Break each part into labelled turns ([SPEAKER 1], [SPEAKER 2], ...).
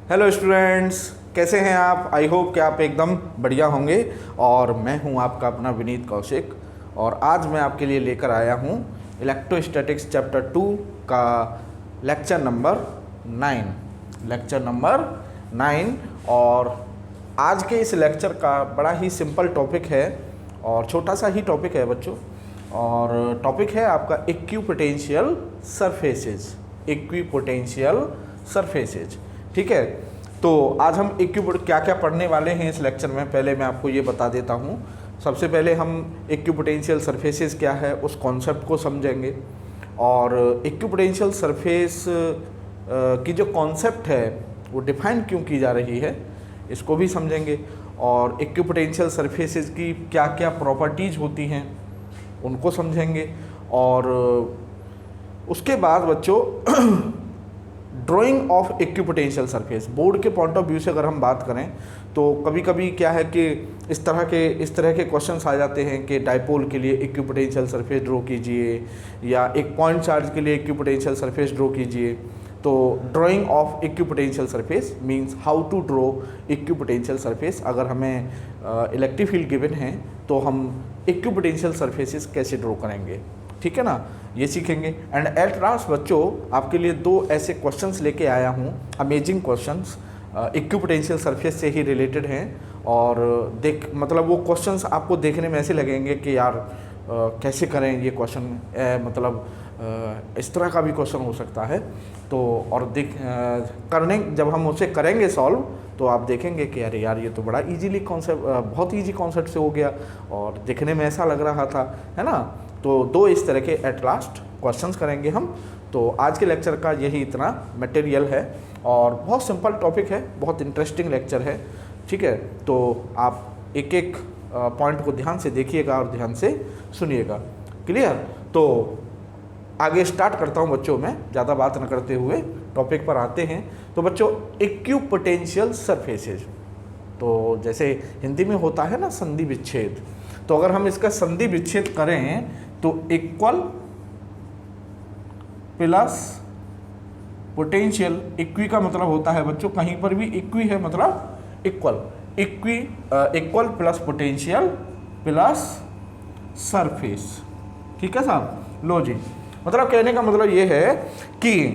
[SPEAKER 1] Hello students, कैसे हैं आप। आई होप कि आप एकदम बढ़िया होंगे। और मैं हूं आपका अपना विनीत कौशिक, और आज मैं आपके लिए लेकर आया हूं इलेक्ट्रोस्टैटिक्स चैप्टर 2 का लेक्चर नंबर 9। और आज के इस लेक्चर का बड़ा ही सिंपल टॉपिक है और छोटा सा ही टॉपिक है बच्चों। और टॉपिक है आपका इक्विपोटेंशियल सरफेसेज। ठीक है, तो आज हम क्या क्या पढ़ने वाले हैं इस लेक्चर में, पहले मैं आपको ये बता देता हूँ। सबसे पहले हम इक्विपोटेंशियल सरफेसेज क्या है उस कॉन्सेप्ट को समझेंगे, और इक्विपोटेंशियल सरफेस की जो कॉन्सेप्ट है वो डिफाइन क्यों की जा रही है इसको भी समझेंगे, और इक्विपोटेंशियल सरफेसेज की क्या क्या प्रॉपर्टीज़ होती हैं उनको समझेंगे। और उसके बाद बच्चों drawing of equipotential surface, board के पॉइंट ऑफ व्यू से अगर हम बात करें तो कभी कभी क्या है कि इस तरह के क्वेश्चंस आ जाते हैं कि डाइपोल के लिए इक्विपोटेंशियल सरफेस ड्रॉ कीजिए, या एक पॉइंट चार्ज के लिए इक्विपोटेंशियल सरफेस ड्रॉ कीजिए। तो drawing of equipotential surface means how to draw equipotential surface. अगर हमें इलेक्ट्रिक फील्ड गिवन है तो हम इक्विपोटेंशियल सरफेसेस कैसे ड्रॉ करेंगे, ठीक है ना, ये सीखेंगे। एंड एट लास्ट बच्चों आपके लिए दो ऐसे क्वेश्चंस लेके आया हूँ, अमेजिंग क्वेश्चंस, इक्विपोटेंशियल सरफेस से ही रिलेटेड हैं। और वो क्वेश्चंस आपको देखने में ऐसे लगेंगे कि यार कैसे करें ये क्वेश्चन, इस तरह का भी क्वेश्चन हो सकता है। तो और जब हम उसे करेंगे सॉल्व तो आप देखेंगे कि अरे यार ये तो बड़ा बहुत ईजी कॉन्सेप्ट से हो गया और देखने में ऐसा लग रहा था, है ना। तो दो इस तरह के एट लास्ट क्वेश्चंस करेंगे हम। तो आज के लेक्चर का यही इतना मटेरियल है और बहुत सिंपल टॉपिक है, बहुत इंटरेस्टिंग लेक्चर है, ठीक है। तो आप एक एक पॉइंट को ध्यान से देखिएगा और ध्यान से सुनिएगा, क्लियर। तो आगे स्टार्ट करता हूँ बच्चों, मैं ज़्यादा बात न करते हुए टॉपिक पर आते हैं। तो बच्चों इक्विपोटेंशियल सरफेसेज, तो जैसे हिंदी में होता है ना संधि विच्छेद, तो अगर हम इसका संधि विच्छेद करें तो इक्वल प्लस पोटेंशियल, इक्वी का मतलब होता है बच्चों कहीं पर भी इक्वी है मतलब equal plus potential plus surface, ठीक है साहब। लो जी, मतलब कहने का मतलब ये है कि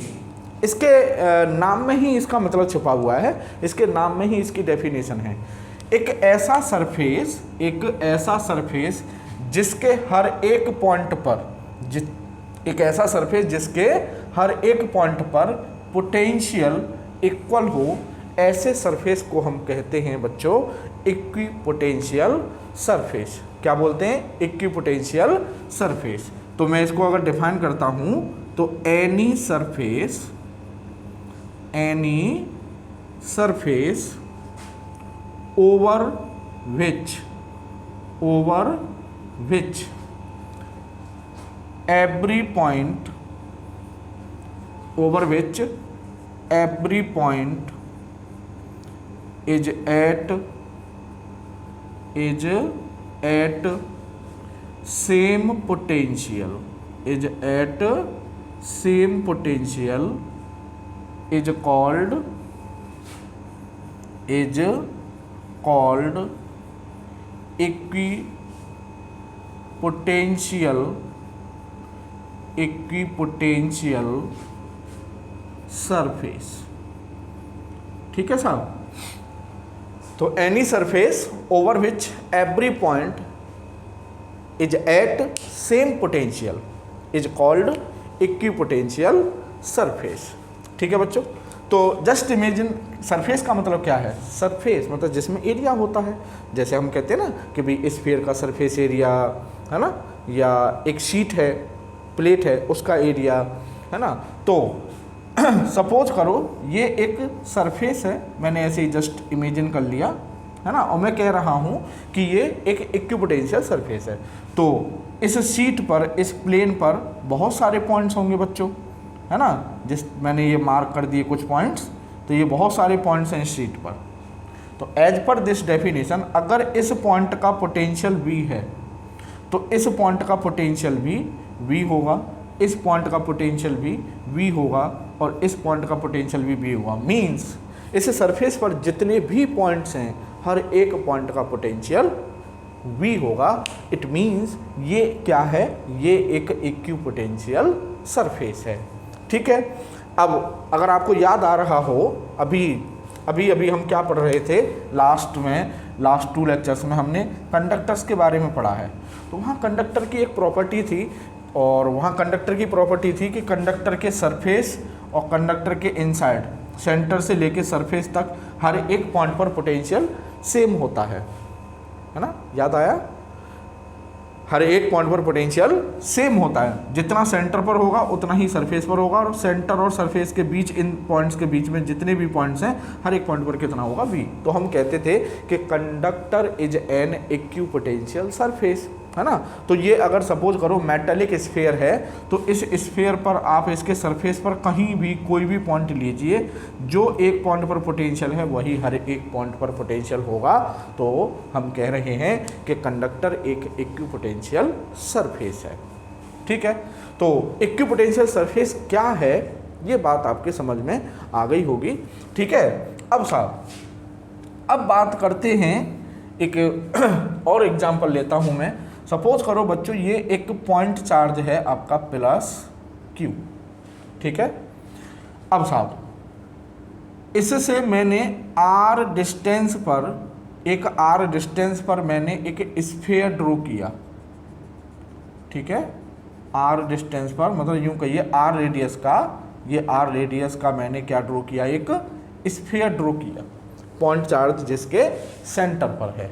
[SPEAKER 1] इसके नाम में ही इसका मतलब छुपा हुआ है, इसके नाम में ही इसकी डेफिनेशन है। एक ऐसा सरफेस जिसके हर एक पॉइंट पर पोटेंशियल इक्वल हो, ऐसे सरफेस को हम कहते हैं बच्चों इक्विपोटेंशियल सरफेस। क्या बोलते हैं? Equipotential surface. तो मैं इसको अगर डिफाइन करता हूं तो any surface over which every point is at same potential is called equipotential surface, ठीक है साहब। तो any surface over which every point is at same potential is called equipotential surface, ठीक है बच्चों। तो जस्ट इमेजिन, सरफेस का मतलब क्या है? सरफेस मतलब जिसमें एरिया होता है, जैसे हम कहते हैं ना कि भाई स्फीयर का सरफेस एरिया है ना, या एक शीट है, प्लेट है, उसका एरिया है ना। तो सपोज करो ये एक सरफेस है, मैंने ऐसे ही जस्ट इमेजिन कर लिया है ना, और मैं कह रहा हूँ कि ये एक इक्विपोटेंशियल सरफेस है। तो इस शीट पर, इस प्लेन पर बहुत सारे पॉइंट्स होंगे बच्चों, है ना। मैंने ये मार्क कर दिए कुछ पॉइंट्स, तो ये बहुत सारे पॉइंट्स हैं इस शीट पर। तो एज पर दिस डेफिनेशन, अगर इस पॉइंट का पोटेंशियल V है तो इस पॉइंट का पोटेंशियल भी V होगा, इस पॉइंट का पोटेंशियल भी V होगा, और इस पॉइंट का पोटेंशियल भी V होगा। मीन्स इस सरफेस पर जितने भी पॉइंट्स हैं हर एक पॉइंट का पोटेंशियल V होगा। इट मीन्स ये क्या है, ये एक इक्विपोटेंशियल सरफेस है। ठीक है। अब अगर आपको याद आ रहा हो, अभी हम क्या पढ़ रहे थे, लास्ट 2 लेक्चर्स में हमने कंडक्टर्स के बारे में पढ़ा है। तो वहाँ कंडक्टर की एक प्रॉपर्टी थी, और वहाँ कंडक्टर की प्रॉपर्टी थी कि कंडक्टर के सरफेस और कंडक्टर के इनसाइड, सेंटर से लेके सरफेस तक हर एक पॉइंट पर पोटेंशियल सेम होता है ना, याद आया? हर एक पॉइंट पर पोटेंशियल सेम होता है, जितना सेंटर पर होगा उतना ही सरफेस पर होगा, और सेंटर और सरफेस के बीच, इन पॉइंट्स के बीच में जितने भी पॉइंट्स हैं हर एक पॉइंट पर कितना होगा, V। तो हम कहते थे कि conductor is an equipotential surface, है ना। तो ये अगर सपोज करो मेटेलिक स्फीयर है, तो इस स्फीयर पर आप इसके सरफेस पर कहीं भी कोई भी पॉइंट लीजिए, जो एक पॉइंट पर पोटेंशियल है वही हर एक पॉइंट पर पोटेंशियल होगा। तो हम कह रहे हैं कि कंडक्टर एक इक्विपोटेंशियल सरफेस है। ठीक है। तो इक्विपोटेंशियल सरफेस क्या है, ये बात आपके समझ में आ गई होगी। ठीक है। अब साहब, अब बात करते हैं, एक और एग्जाम्पल लेता हूँ मैं। सपोज करो बच्चों, ये एक पॉइंट चार्ज है आपका +Q। ठीक है। अब साहब, इससे मैंने R डिस्टेंस पर मैंने एक स्फीयर ड्रॉ किया। ठीक है। R डिस्टेंस पर, मतलब यूं कहिए R रेडियस का मैंने क्या ड्रॉ किया, एक स्फीयर ड्रॉ किया, पॉइंट चार्ज जिसके सेंटर पर है।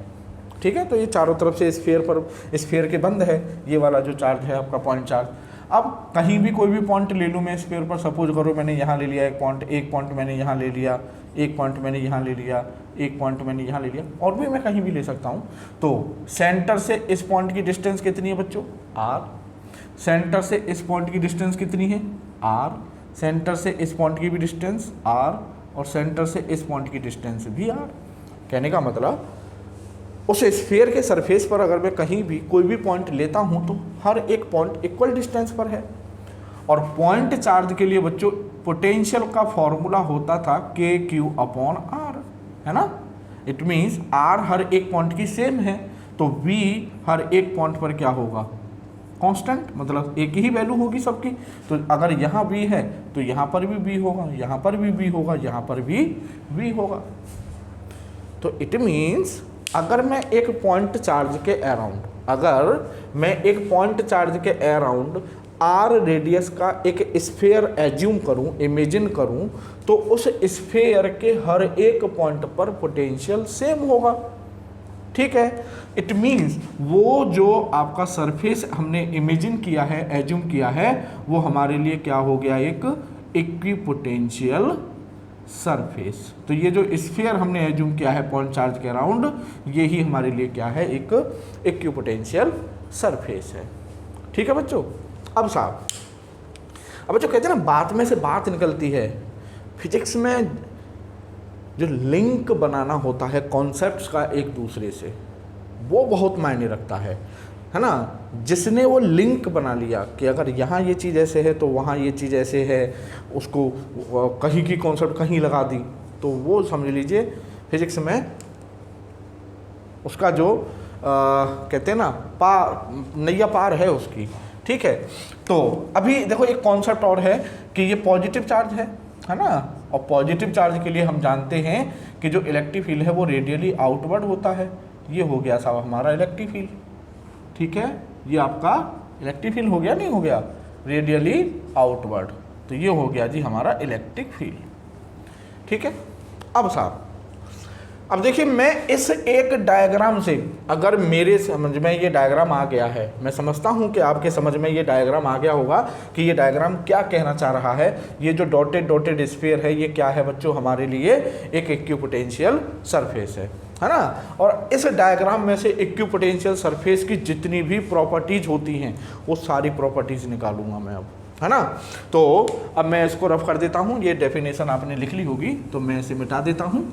[SPEAKER 1] ठीक है। तो ये चारों तरफ से स्फीयर के बंद है, ये वाला जो चार्ज है आपका पॉइंट चार्ज। अब कहीं भी कोई भी पॉइंट ले लूँ मैं स्फीयर पर, सपोज करो मैंने यहाँ ले लिया एक पॉइंट मैंने यहाँ ले लिया, एक पॉइंट मैंने यहाँ ले लिया, एक पॉइंट मैंने यहाँ ले लिया, और भी मैं कहीं भी ले सकता हूँ। तो सेंटर से इस पॉइंट की डिस्टेंस कितनी है बच्चों, R। सेंटर से इस पॉइंट की डिस्टेंस कितनी है, R। सेंटर से इस पॉइंट की भी डिस्टेंस R, और सेंटर से इस पॉइंट की डिस्टेंस भी R। कहने का मतलब, उस स्फीयर के सरफेस पर अगर मैं कहीं भी कोई भी पॉइंट लेता हूं तो हर एक पॉइंट इक्वल डिस्टेंस पर है। और पॉइंट चार्ज के लिए बच्चों पोटेंशियल का फॉर्मूला होता था KQ/R, है ना। इट मीन्स R हर एक पॉइंट की सेम है, तो V हर एक पॉइंट पर क्या होगा, कांस्टेंट, मतलब एक ही वैल्यू होगी सबकी। तो अगर यहाँ V है तो यहाँ पर भी V होगा, यहाँ पर भी V होगा, यहाँ पर भी V होगा। तो इट मीन्स अगर मैं एक पॉइंट चार्ज के अराउंड R रेडियस का एक स्फीयर एज्यूम करूं, इमेजिन करूं, तो उस स्फीयर के हर एक पॉइंट पर पोटेंशियल सेम होगा। ठीक है। इट मीन्स वो जो आपका सरफेस हमने इमेजिन किया है, एज्यूम किया है, वो हमारे लिए क्या हो गया, एक इक्विपोटेंशियल सरफेस। तो ये जो स्फीयर हमने एज्यूम किया है पॉइंट चार्ज के अराउंड, ये ही हमारे लिए क्या है, एक इक्विपोटेंशियल सरफेस है। ठीक है बच्चों। अब साहब, अब बच्चों कहते हैं ना, बात में से बात निकलती है। फिजिक्स में जो लिंक बनाना होता है कॉन्सेप्ट्स का एक दूसरे से, वो बहुत मायने रखता है ना। जिसने वो लिंक बना लिया कि अगर यहाँ ये चीज़ ऐसे है तो वहाँ ये चीज़ ऐसे है, उसको कहीं की कॉन्सेप्ट कहीं लगा दी, तो वो समझ लीजिए फिजिक्स में उसका जो कहते हैं ना, नैया पार है उसकी। ठीक है। तो अभी देखो एक कॉन्सेप्ट और है कि ये पॉजिटिव चार्ज है ना, और पॉजिटिव चार्ज के लिए हम जानते हैं कि जो इलेक्ट्रिक फील्ड है वो रेडियली आउटवर्ड होता है। ये हो गया साहब हमारा इलेक्ट्रिक फील्ड। ठीक है। ये आपका इलेक्ट्रिक फील्ड हो गया, नहीं हो गया, रेडियली आउटवर्ड। तो ये हो गया जी हमारा इलेक्ट्रिक फील्ड। ठीक है। अब साहब, अब देखिए, मैं इस एक डायग्राम से, अगर मेरे समझ में ये डायग्राम आ गया है, मैं समझता हूँ कि आपके समझ में ये डायग्राम आ गया होगा कि ये डायग्राम क्या कहना चाह रहा है। ये जो डॉटेड स्फीयर है, ये क्या है बच्चों, हमारे लिए एक इक्विपोटेंशियल सरफेस है ना। और इस डायग्राम में से इक्विपोटेंशियल सरफेस की जितनी भी प्रॉपर्टीज होती हैं, वो सारी प्रॉपर्टीज निकालूंगा मैं अब, है ना। तो अब मैं इसको रफ कर देता हूँ, ये डेफिनेशन आपने लिख ली होगी, तो मैं इसे मिटा देता हूँ।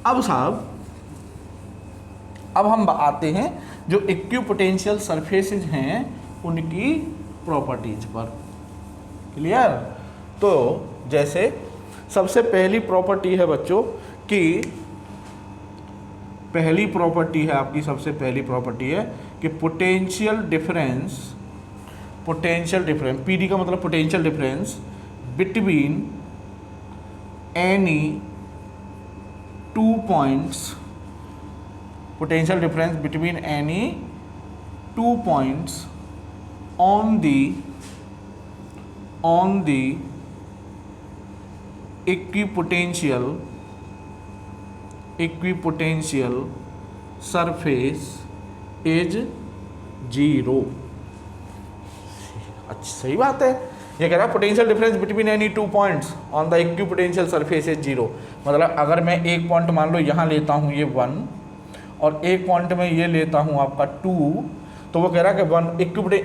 [SPEAKER 1] अब साहब, अब हम आते हैं जो इक्विपोटेंशियल सरफेसेज हैं उनकी प्रॉपर्टीज पर। क्लियर। तो जैसे सबसे पहली प्रॉपर्टी है बच्चों कि पहली प्रॉपर्टी है आपकी, सबसे पहली प्रॉपर्टी है कि पोटेंशियल डिफरेंस पीडी का मतलब potential difference between any two points, potential difference between any two points on the equipotential surface is 0। अच्छा सही बात है, ये कह रहा है potential difference between any two points on the equipotential surface is 0। मतलब अगर मैं एक पॉइंट मान लो यहाँ लेता हूँ ये 1 और एक पॉइंट में ये लेता हूँ आपका 2, तो वो कह रहा है कि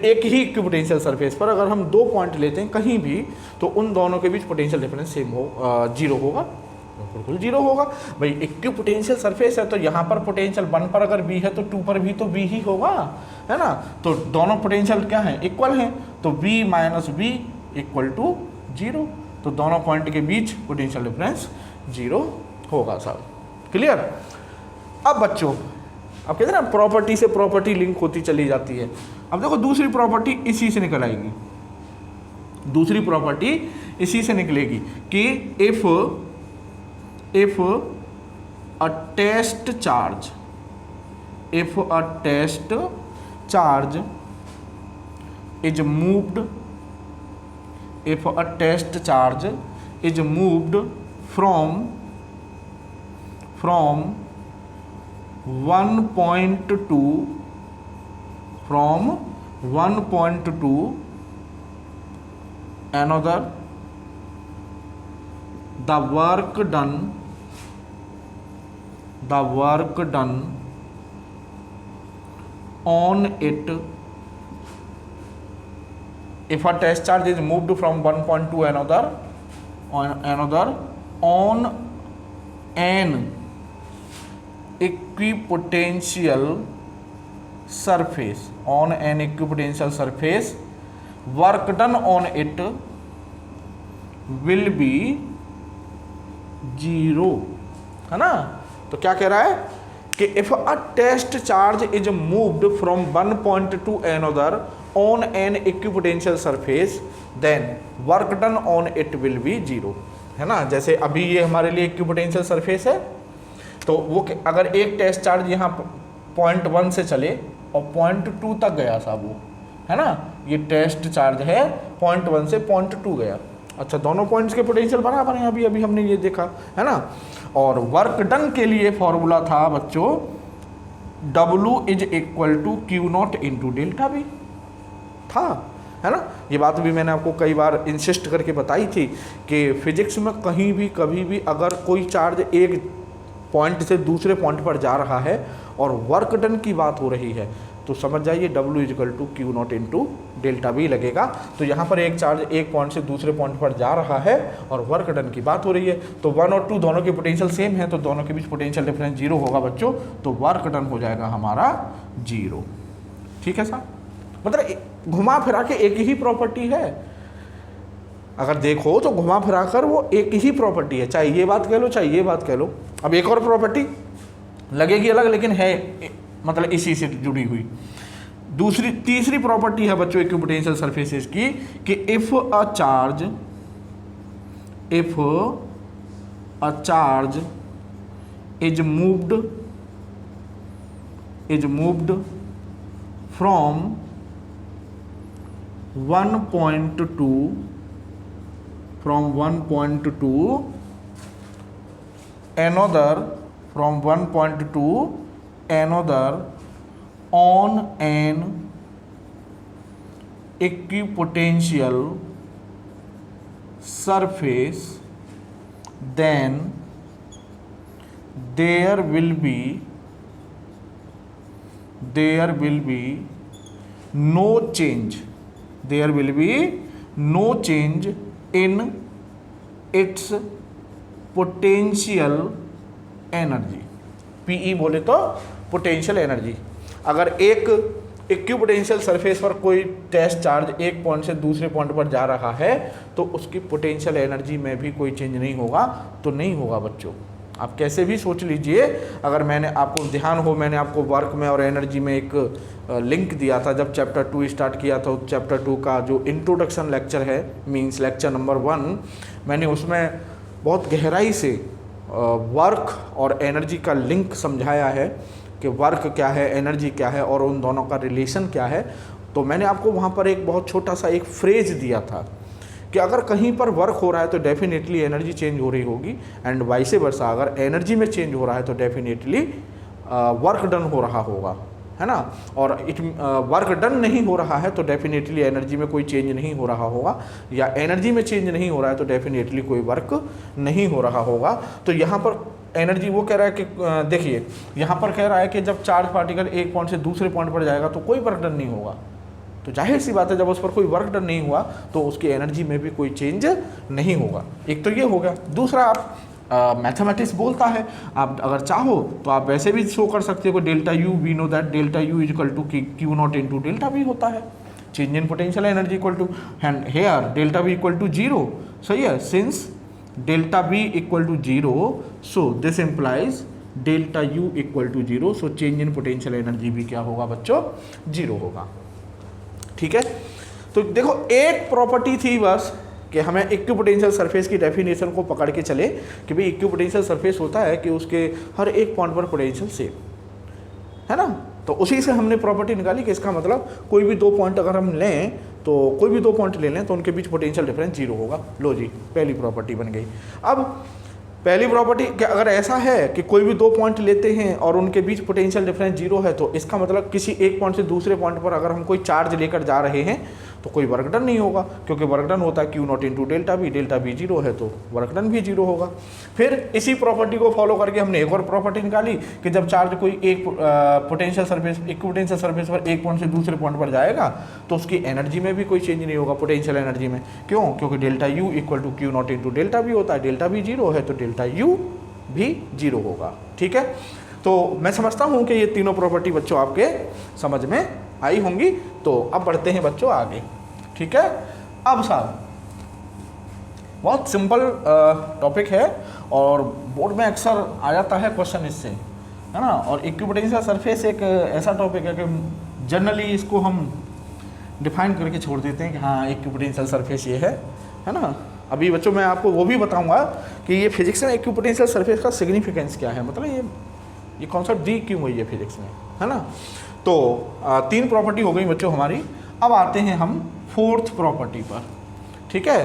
[SPEAKER 1] एक ही इक्विपोटेंशियल सरफेस पर अगर हम 2 पॉइंट लेते हैं कहीं भी तो उन दोनों के बीच पोटेंशियल डिफरेंस सेम हो 0 होगा, बिल्कुल 0 होगा। भाई इक्विपोटेंशियल सरफेस है तो यहाँ पर पोटेंशियल 1 पर अगर B है तो 2 पर भी तो B ही होगा, है ना। तो दोनों पोटेंशियल क्या हैं, इक्वल हैं, तो B minus B equal to 0। तो दोनों पॉइंट के बीच पोटेंशियल डिफरेंस 0 होगा साहब, क्लियर। अब बच्चों अब कहते हैं ना प्रॉपर्टी से प्रॉपर्टी लिंक होती चली जाती है। अब देखो दूसरी प्रॉपर्टी इसी से निकल आएगी, दूसरी प्रॉपर्टी इसी से निकलेगी कि if a test charge is moved from one point to another, the work done on it, if a test charge is moved from one point to another on an equipotential surface, work done on it will be 0, है ना। तो क्या कह रहा है कि if a test charge is moved from one point to another on an equipotential surface then work done on it will be 0, है ना। जैसे अभी ये हमारे लिए इक्विपोटेंशियल सरफेस है, तो वो अगर एक टेस्ट चार्ज यहाँ पॉइंट 1 से चले और पॉइंट 2 तक गया साहब, वो है ना, ये टेस्ट चार्ज है पॉइंट 1 से पॉइंट 2 गया। अच्छा दोनों पॉइंट्स के पोटेंशियल बराबर हैं, अभी हमने ये देखा, है ना। और वर्क डन के लिए फॉर्मूला था बच्चों W is equal to Q0 into delta V था, है ना। ये बात भी मैंने आपको कई बार इंसिस्ट करके बताई थी कि फिजिक्स में कहीं भी कभी भी अगर कोई चार्ज एक पॉइंट से दूसरे पॉइंट पर जा रहा है और वर्क डन की बात हो रही है तो समझ जाइए W is equal to Q0 into delta V लगेगा। तो यहाँ पर एक चार्ज एक पॉइंट से दूसरे पॉइंट पर जा रहा है और वर्क डन की बात हो रही है, तो 1 और 2 दोनों के पोटेंशियल सेम है, तो दोनों के बीच पोटेंशियल डिफरेंस 0 होगा बच्चों, तो वर्क डन हो जाएगा हमारा 0। ठीक है साहब, मतलब घुमा फिरा के एक ही प्रॉपर्टी है, अगर देखो तो घुमा फिरा कर वो एक ही प्रॉपर्टी है, चाहे ये बात कह लो चाहे ये बात कह लो। अब एक और प्रॉपर्टी लगेगी अलग लेकिन है मतलब इसी से जुड़ी हुई। तीसरी प्रॉपर्टी है बच्चों इक्विपोटेंशियल सरफेसेस की कि if a charge is moved from one point to another on an equipotential surface, then there will be no change in its potential energy। PE बोले तो पोटेंशियल एनर्जी। अगर एक इक्विपोटेंशियल सरफेस पर कोई test charge एक point से दूसरे point पर जा रहा है तो उसकी पोटेंशियल एनर्जी में भी कोई चेंज नहीं होगा, तो नहीं होगा बच्चों। आप कैसे भी सोच लीजिए, अगर मैंने आपको ध्यान हो, मैंने आपको वर्क में और एनर्जी में एक लिंक दिया था जब चैप्टर 2 स्टार्ट किया था। चैप्टर 2 का जो इंट्रोडक्शन लेक्चर है, मींस लेक्चर नंबर 1, मैंने उसमें बहुत गहराई से वर्क और एनर्जी का लिंक समझाया है कि वर्क क्या है, एनर्जी क्या है और उन दोनों का रिलेशन क्या है। तो मैंने आपको वहाँ पर एक बहुत छोटा सा एक फ्रेज दिया था कि अगर कहीं पर वर्क हो रहा है तो डेफिनेटली एनर्जी चेंज हो रही होगी, एंड वाइस वर्सा अगर एनर्जी में चेंज हो रहा है तो डेफिनेटली वर्क डन हो रहा होगा, है ना। और वर्क डन नहीं हो रहा है तो डेफिनेटली एनर्जी में कोई चेंज नहीं हो रहा होगा, या एनर्जी में चेंज नहीं हो रहा है तो डेफिनेटली कोई वर्क नहीं हो रहा होगा। तो यहाँ पर एनर्जी वो कह रहा है कि देखिए यहाँ पर कह रहा है कि जब चार्ज पार्टिकल एक पॉइंट से दूसरे पॉइंट पर जाएगा तो कोई वर्क डन नहीं होगा। तो जाहिर सी बात है जब उस पर कोई वर्क डन नहीं हुआ तो उसकी एनर्जी में भी कोई चेंज नहीं होगा। एक तो ये हो गया। दूसरा, आप मैथमेटिक्स बोलता है, आप अगर चाहो तो आप वैसे भी शो कर सकते हो, delta U, we know that delta U is equal to Q naught into delta V होता है, change in potential energy equal to, and here delta V equal to 0। सही है, since delta V equal to 0, so this implies delta U equal to 0, सो change in potential energy भी क्या होगा बच्चों, 0 होगा। ठीक है, तो देखो एक प्रॉपर्टी थी बस कि हमें इक्विपोटेंशियल सरफेस की डेफिनेशन को पकड़ के चले कि भाई इक्विपोटेंशियल सरफेस होता है कि उसके हर एक पॉइंट पर पोटेंशियल सेम है ना। तो उसी से हमने प्रॉपर्टी निकाली कि इसका मतलब कोई भी 2 पॉइंट अगर हम लें तो कोई भी 2 पॉइंट ले लें तो उनके बीच पोटेंशियल डिफरेंस 0 होगा। लो जी, पहली प्रॉपर्टी बन गई। अब पहली प्रॉपर्टी कि अगर ऐसा है कि कोई भी 2 पॉइंट लेते हैं और उनके बीच पोटेंशियल डिफरेंस 0 है तो इसका मतलब किसी एक पॉइंट से दूसरे पॉइंट पर अगर हम कोई चार्ज लेकर जा रहे हैं तो कोई वर्क डन नहीं होगा, क्योंकि वर्क डन होता है Q naught into delta B 0 है तो वर्क डन भी 0 होगा। फिर इसी प्रॉपर्टी को फॉलो करके हमने एक और प्रॉपर्टी निकाली कि जब चार्ज कोई एक पोटेंशियल सरफेस, इक्विपोटेंशियल सरफेस पर एक पॉइंट से दूसरे पॉइंट पर जाएगा तो उसकी एनर्जी में भी कोई चेंज नहीं होगा, पोटेंशियल एनर्जी में। क्यों? क्योंकि delta U equal to Q naught into delta B होता है, डेल्टा बी 0 है तो डेल्टा यू भी 0 होगा। ठीक है, तो मैं समझता हूँ कि ये तीनों प्रॉपर्टी बच्चों आपके समझ में आई होंगी। तो अब बढ़ते हैं बच्चों आगे। ठीक है, अब साहब बहुत सिंपल टॉपिक है और बोर्ड में अक्सर आ जाता है क्वेश्चन इससे, है ना। और इक्विपोटेंशियल सरफेस एक ऐसा टॉपिक है कि जनरली इसको हम डिफाइन करके छोड़ देते हैं कि हाँ इक्विपोटेंशियल सरफेस ये है ना। अभी बच्चों मैं आपको वो भी बताऊंगा कि ये फिजिक्स में इक्विपोटेंशियल सरफेस का सिग्निफिकेंस क्या है, मतलब ये कॉन्सेप्ट दी क्यों हुई है फिजिक्स में, है ना। तो 3 प्रॉपर्टी हो गई बच्चों हमारी। अब आते हैं हम 4th प्रॉपर्टी पर। ठीक है,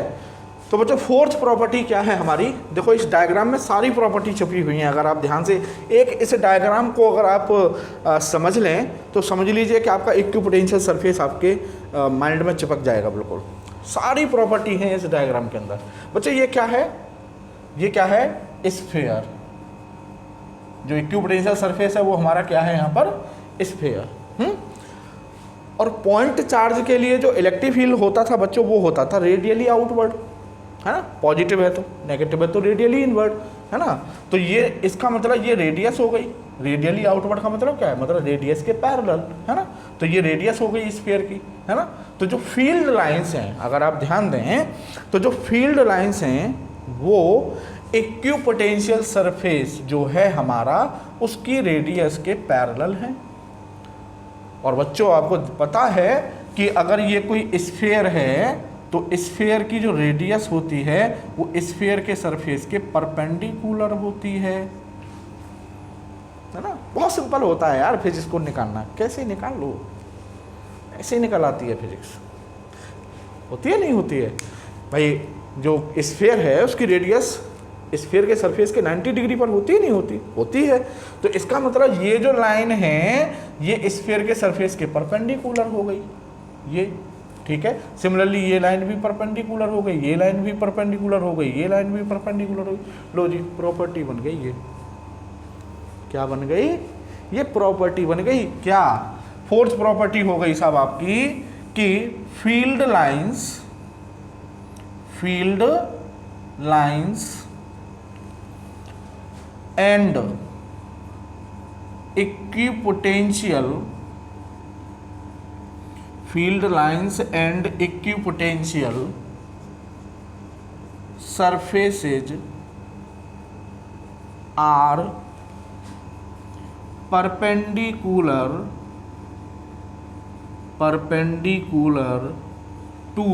[SPEAKER 1] तो बच्चों 4th प्रॉपर्टी क्या है हमारी, देखो इस डायग्राम में सारी प्रॉपर्टी छुपी हुई हैं। अगर आप ध्यान से इस डायग्राम को अगर आप समझ लें तो समझ लीजिए कि आपका इक्विपोटेंशियल सरफेस आपके माइंड में चिपक जाएगा बिल्कुल। सारी प्रॉपर्टी हैं इस डायग्राम के अंदर। बच्चों ये क्या है, ये क्या है, स्फीयर। जो इक्विपोटेंशियल सरफेस है वो हमारा क्या है यहाँ पर, स्फीयर। और पॉइंट चार्ज के लिए जो इलेक्ट्रिक फील्ड होता था बच्चों वो होता था रेडियली आउटवर्ड, है ना। पॉजिटिव है तो, नेगेटिव है तो रेडियली इनवर्ड, है ना। तो ये इसका मतलब ये रेडियस हो गई। रेडियली आउटवर्ड का मतलब क्या है, मतलब रेडियस के पैरेलल, है ना। तो ये रेडियस हो गई स्फीयर की, है ना। तो जो फील्ड लाइंस हैं, अगर आप ध्यान दें तो जो फील्ड लाइंस हैं वो इक्विपोटेंशियल सरफेस जो है हमारा उसकी रेडियस के पैरेलल है। और बच्चों आपको पता है कि अगर ये कोई स्फीयर है तो स्फीयर की जो रेडियस होती है वो स्फीयर के सरफेस के परपेंडिकुलर होती है ना। बहुत सिंपल होता है यार फिजिक्स को निकालना, कैसे निकाल लो, ऐसे ही निकल आती है फिजिक्स। होती है नहीं होती है भाई, जो स्फीयर है उसकी रेडियस स्फीयर के सरफेस के 90 डिग्री पर होती है नहीं होती, होती है। तो इसका मतलब ये जो लाइन है ये स्फीयर के सरफेस के परपेंडिकुलर हो गई ये। ठीक है, सिमिलरली ये लाइन भी परपेंडिकुलर हो गई, ये लाइन भी परपेंडिकुलर हो गई, ये लाइन भी परपेंडिकुलर हो गई। लो जी, प्रॉपर्टी बन गई। ये क्या बन गई, ये प्रॉपर्टी बन गई। क्या 4th प्रॉपर्टी हो गई साहब आपकी कि field lines and equipotential field lines and equipotential surfaces are perpendicular to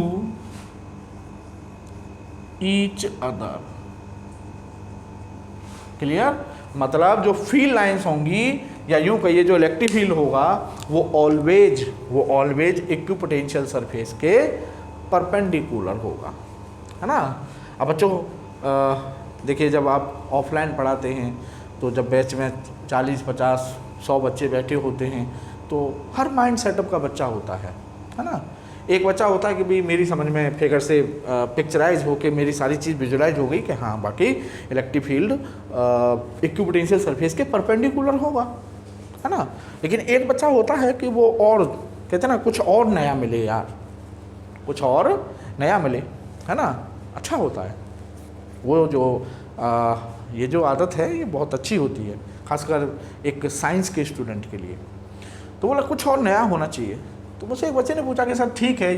[SPEAKER 1] each other। Clear? मतलब जो फील्ड लाइंस होंगी या यूं कहिए जो इलेक्ट्रिक फील्ड होगा वो ऑलवेज इक्विपोटेंशियल सरफेस के परपेंडिकुलर होगा, है ना। अब बच्चों देखिए, जब आप ऑफलाइन पढ़ाते हैं तो जब बैच में 40, 50, 100 बच्चे बैठे होते हैं तो हर माइंड सेटअप का बच्चा होता है ना। एक बच्चा होता है कि भाई मेरी समझ में फिगर से पिक्चराइज होके मेरी सारी चीज़ विजुलाइज हो गई कि हाँ बाकी इलेक्ट्रिक फील्ड इक्विपोटेंशियल सरफेस के परपेंडिकुलर होगा, है ना। लेकिन एक बच्चा होता है कि वो और कहते हैं ना कुछ और नया मिले यार, कुछ और नया मिले, है ना। अच्छा होता है वो जो ये जो आदत है ये बहुत अच्छी होती है, खासकर एक साइंस के स्टूडेंट के लिए। तो बोला कुछ और नया होना चाहिए। तो मुझसे एक बच्चे ने पूछा कि सर ठीक है,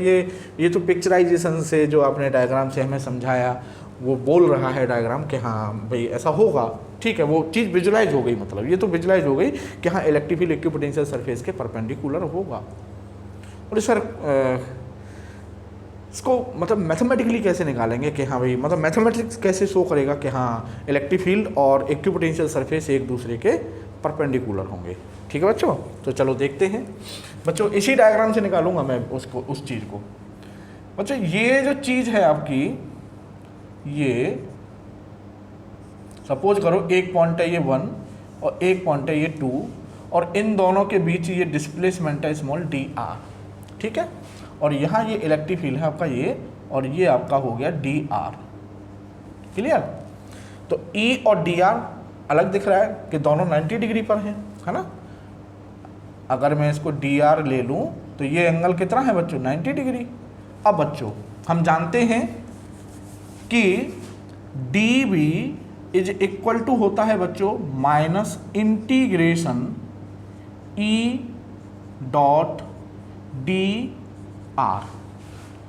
[SPEAKER 1] ये तो पिक्चराइजेशन से जो आपने डायग्राम से हमें समझाया वो बोल रहा है डायग्राम कि हाँ भाई ऐसा होगा, ठीक है, वो चीज़ विजुलाइज हो गई, मतलब ये तो विजुलाइज हो गई कि हाँ इलेक्ट्रिक फील्ड इक्विपोटेंशियल सरफेस के परपेंडिकुलर होगा। बोले सर इसको मतलब मैथमेटिकली कैसे निकालेंगे कि हाँ भाई, मतलब मैथमेटिक्स कैसे शो करेगा कि हाँ इलेक्ट्रिक फील्ड और इक्विपोटेंशियल सरफेस एक दूसरे के परपेंडिकुलर होंगे। ठीक है बच्चों, तो चलो देखते हैं बच्चों, इसी डायग्राम से निकालूंगा मैं उसको, उस चीज़ को। बच्चों ये जो चीज़ है आपकी, ये सपोज करो एक पॉइंट है ये 1 और एक पॉइंट है ये 2 और इन दोनों के बीच ये डिस्प्लेसमेंट है स्मॉल dr, ठीक है। और यहाँ ये इलेक्ट्रिक फील्ड है आपका ये, और ये आपका हो गया dr। क्लियर? तो E और dr अलग दिख रहा है कि दोनों 90 डिग्री पर हैं, है ना। अगर मैं इसको dr ले लूँ तो ये एंगल कितना है बच्चों, 90 डिग्री। अब बच्चों हम जानते हैं कि dv इज इक्वल टू होता है बच्चों minus integration E dot dr,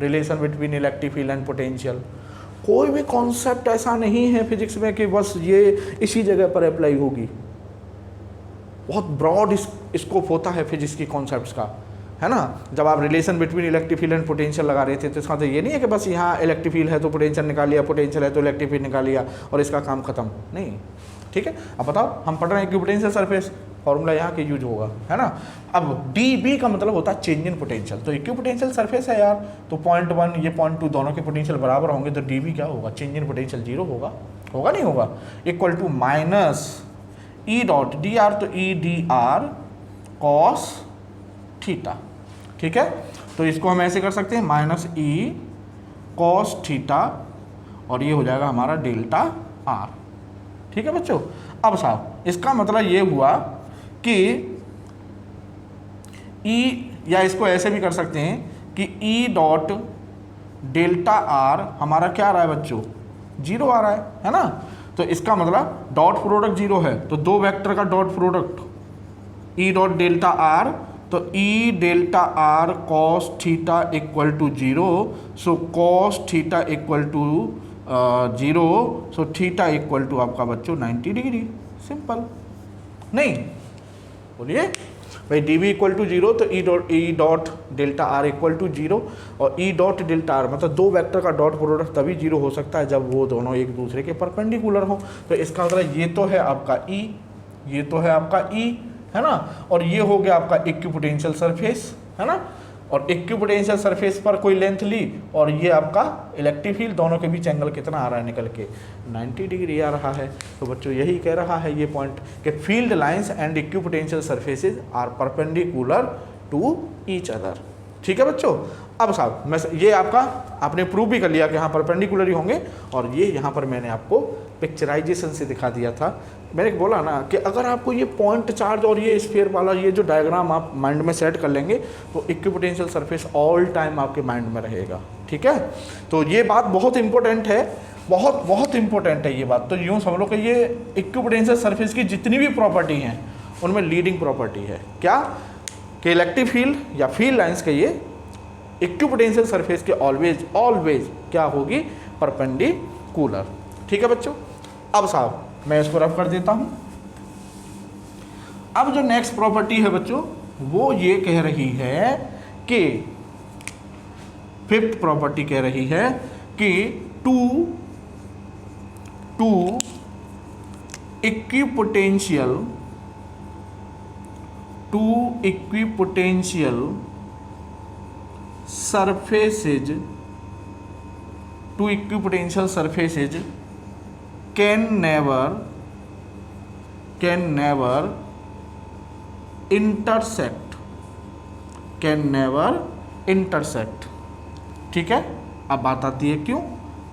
[SPEAKER 1] relation between electric field and potential. कोई भी कॉन्सेप्ट ऐसा नहीं है फिजिक्स में कि बस ये इसी जगह पर अप्लाई होगी। बहुत ब्रॉड स्कोप होता है फिजिक्स की कॉन्सेप्ट्स का, है ना। जब आप relation between electric field and potential लगा रहे थे तो इसका मतलब ये नहीं है कि बस यहाँ इलेक्ट्रिक फील्ड है तो पोटेंशियल निकाल लिया, पोटेंशियल है तो इलेक्ट्रिक फील्ड निकाल लिया और इसका काम खत्म, नहीं। ठीक है, अब बताओ हम पढ़ रहे हैं इक्विपोटेंशियल सरफेस, फॉर्मूला यहाँ के यूज होगा, है ना। अब dB का मतलब होता है चेंज इन पोटेंशियल। तो इक्विपोटेंशियल सरफेस है यार, तो 0.1 ये 0.2 दोनों के पोटेंशियल बराबर होंगे तो dB क्या होगा, चेंज इन पोटेंशियल 0 होगा, होगा नहीं होगा, equal to minus E dot dr, तो E dr cos थीटा। ठीक है, तो इसको हम ऐसे कर सकते हैं माइनस E cos थीटा और ये हो जाएगा हमारा डेल्टा r। ठीक है बच्चों, अब साहब इसका मतलब ये हुआ कि E, या इसको ऐसे भी कर सकते हैं कि E डॉट डेल्टा r हमारा क्या आ रहा है बच्चों, 0 आ रहा है ना। तो इसका मतलब डॉट प्रोडक्ट 0 है, तो दो वेक्टर का dot product E dot delta r, तो E delta r cos theta equal to 0, so cos theta equal to 0, so theta equal to आपका बच्चों 90 डिग्री। सिंपल, नहीं बोलिए भाई dB इक्वल टू 0 तो E dot delta r equal to 0, और E dot delta r मतलब दो vector का डॉट प्रोडक्ट तभी 0 हो सकता है जब वो दोनों एक दूसरे के परपेंडिकुलर हो। तो इसका मतलब ये तो है आपका E, ये तो है आपका E, है ना, और ये हो गया आपका इक्विपोटेंशियल सरफेस, है ना। और इक्विपोटेंशियल सरफेस पर कोई लेंथ ली और ये आपका इलेक्ट्रिक फील्ड, दोनों के बीच एंगल कितना आ रहा है निकल के, 90 डिग्री आ रहा है। तो बच्चों यही कह रहा है ये पॉइंट कि field lines and equipotential surfaces are perpendicular to each other. ठीक है बच्चों, अब साहब मैं ये आपका आपने प्रूव भी कर लिया कि हाँ परपेंडिकुलर ही होंगे, और ये यहाँ पर मैंने आपको पिक्चराइजेशन से दिखा दिया था। मैंने बोला ना कि अगर आपको ये पॉइंट चार्ज और ये स्फीयर वाला ये जो डायग्राम आप माइंड में सेट कर लेंगे तो इक्विपोटेंशियल सरफेस ऑल टाइम आपके माइंड में रहेगा। ठीक है, तो ये बात बहुत इंपॉर्टेंट है, बहुत बहुत इंपॉर्टेंट है ये बात। तो यूँ समझ लो कि ये इक्विपोटेंशियल सरफेस की जितनी भी प्रॉपर्टी हैं उनमें लीडिंग प्रॉपर्टी है क्या, कि इलेक्ट्रिक फील्ड या फील्ड लाइंस के ये इक्विपोटेंशियल सरफेस के ऑलवेज ऑलवेज क्या होगी, परपेंडिकुलर। ठीक है बच्चों। अब साहब मैं इसको रफ कर देता हूं। अब जो नेक्स्ट प्रॉपर्टी है बच्चों वो ये कह रही है कि फिफ्थ प्रॉपर्टी कह रही है कि two equipotential surfaces can never intersect। ठीक है। अब बात आती है क्यों,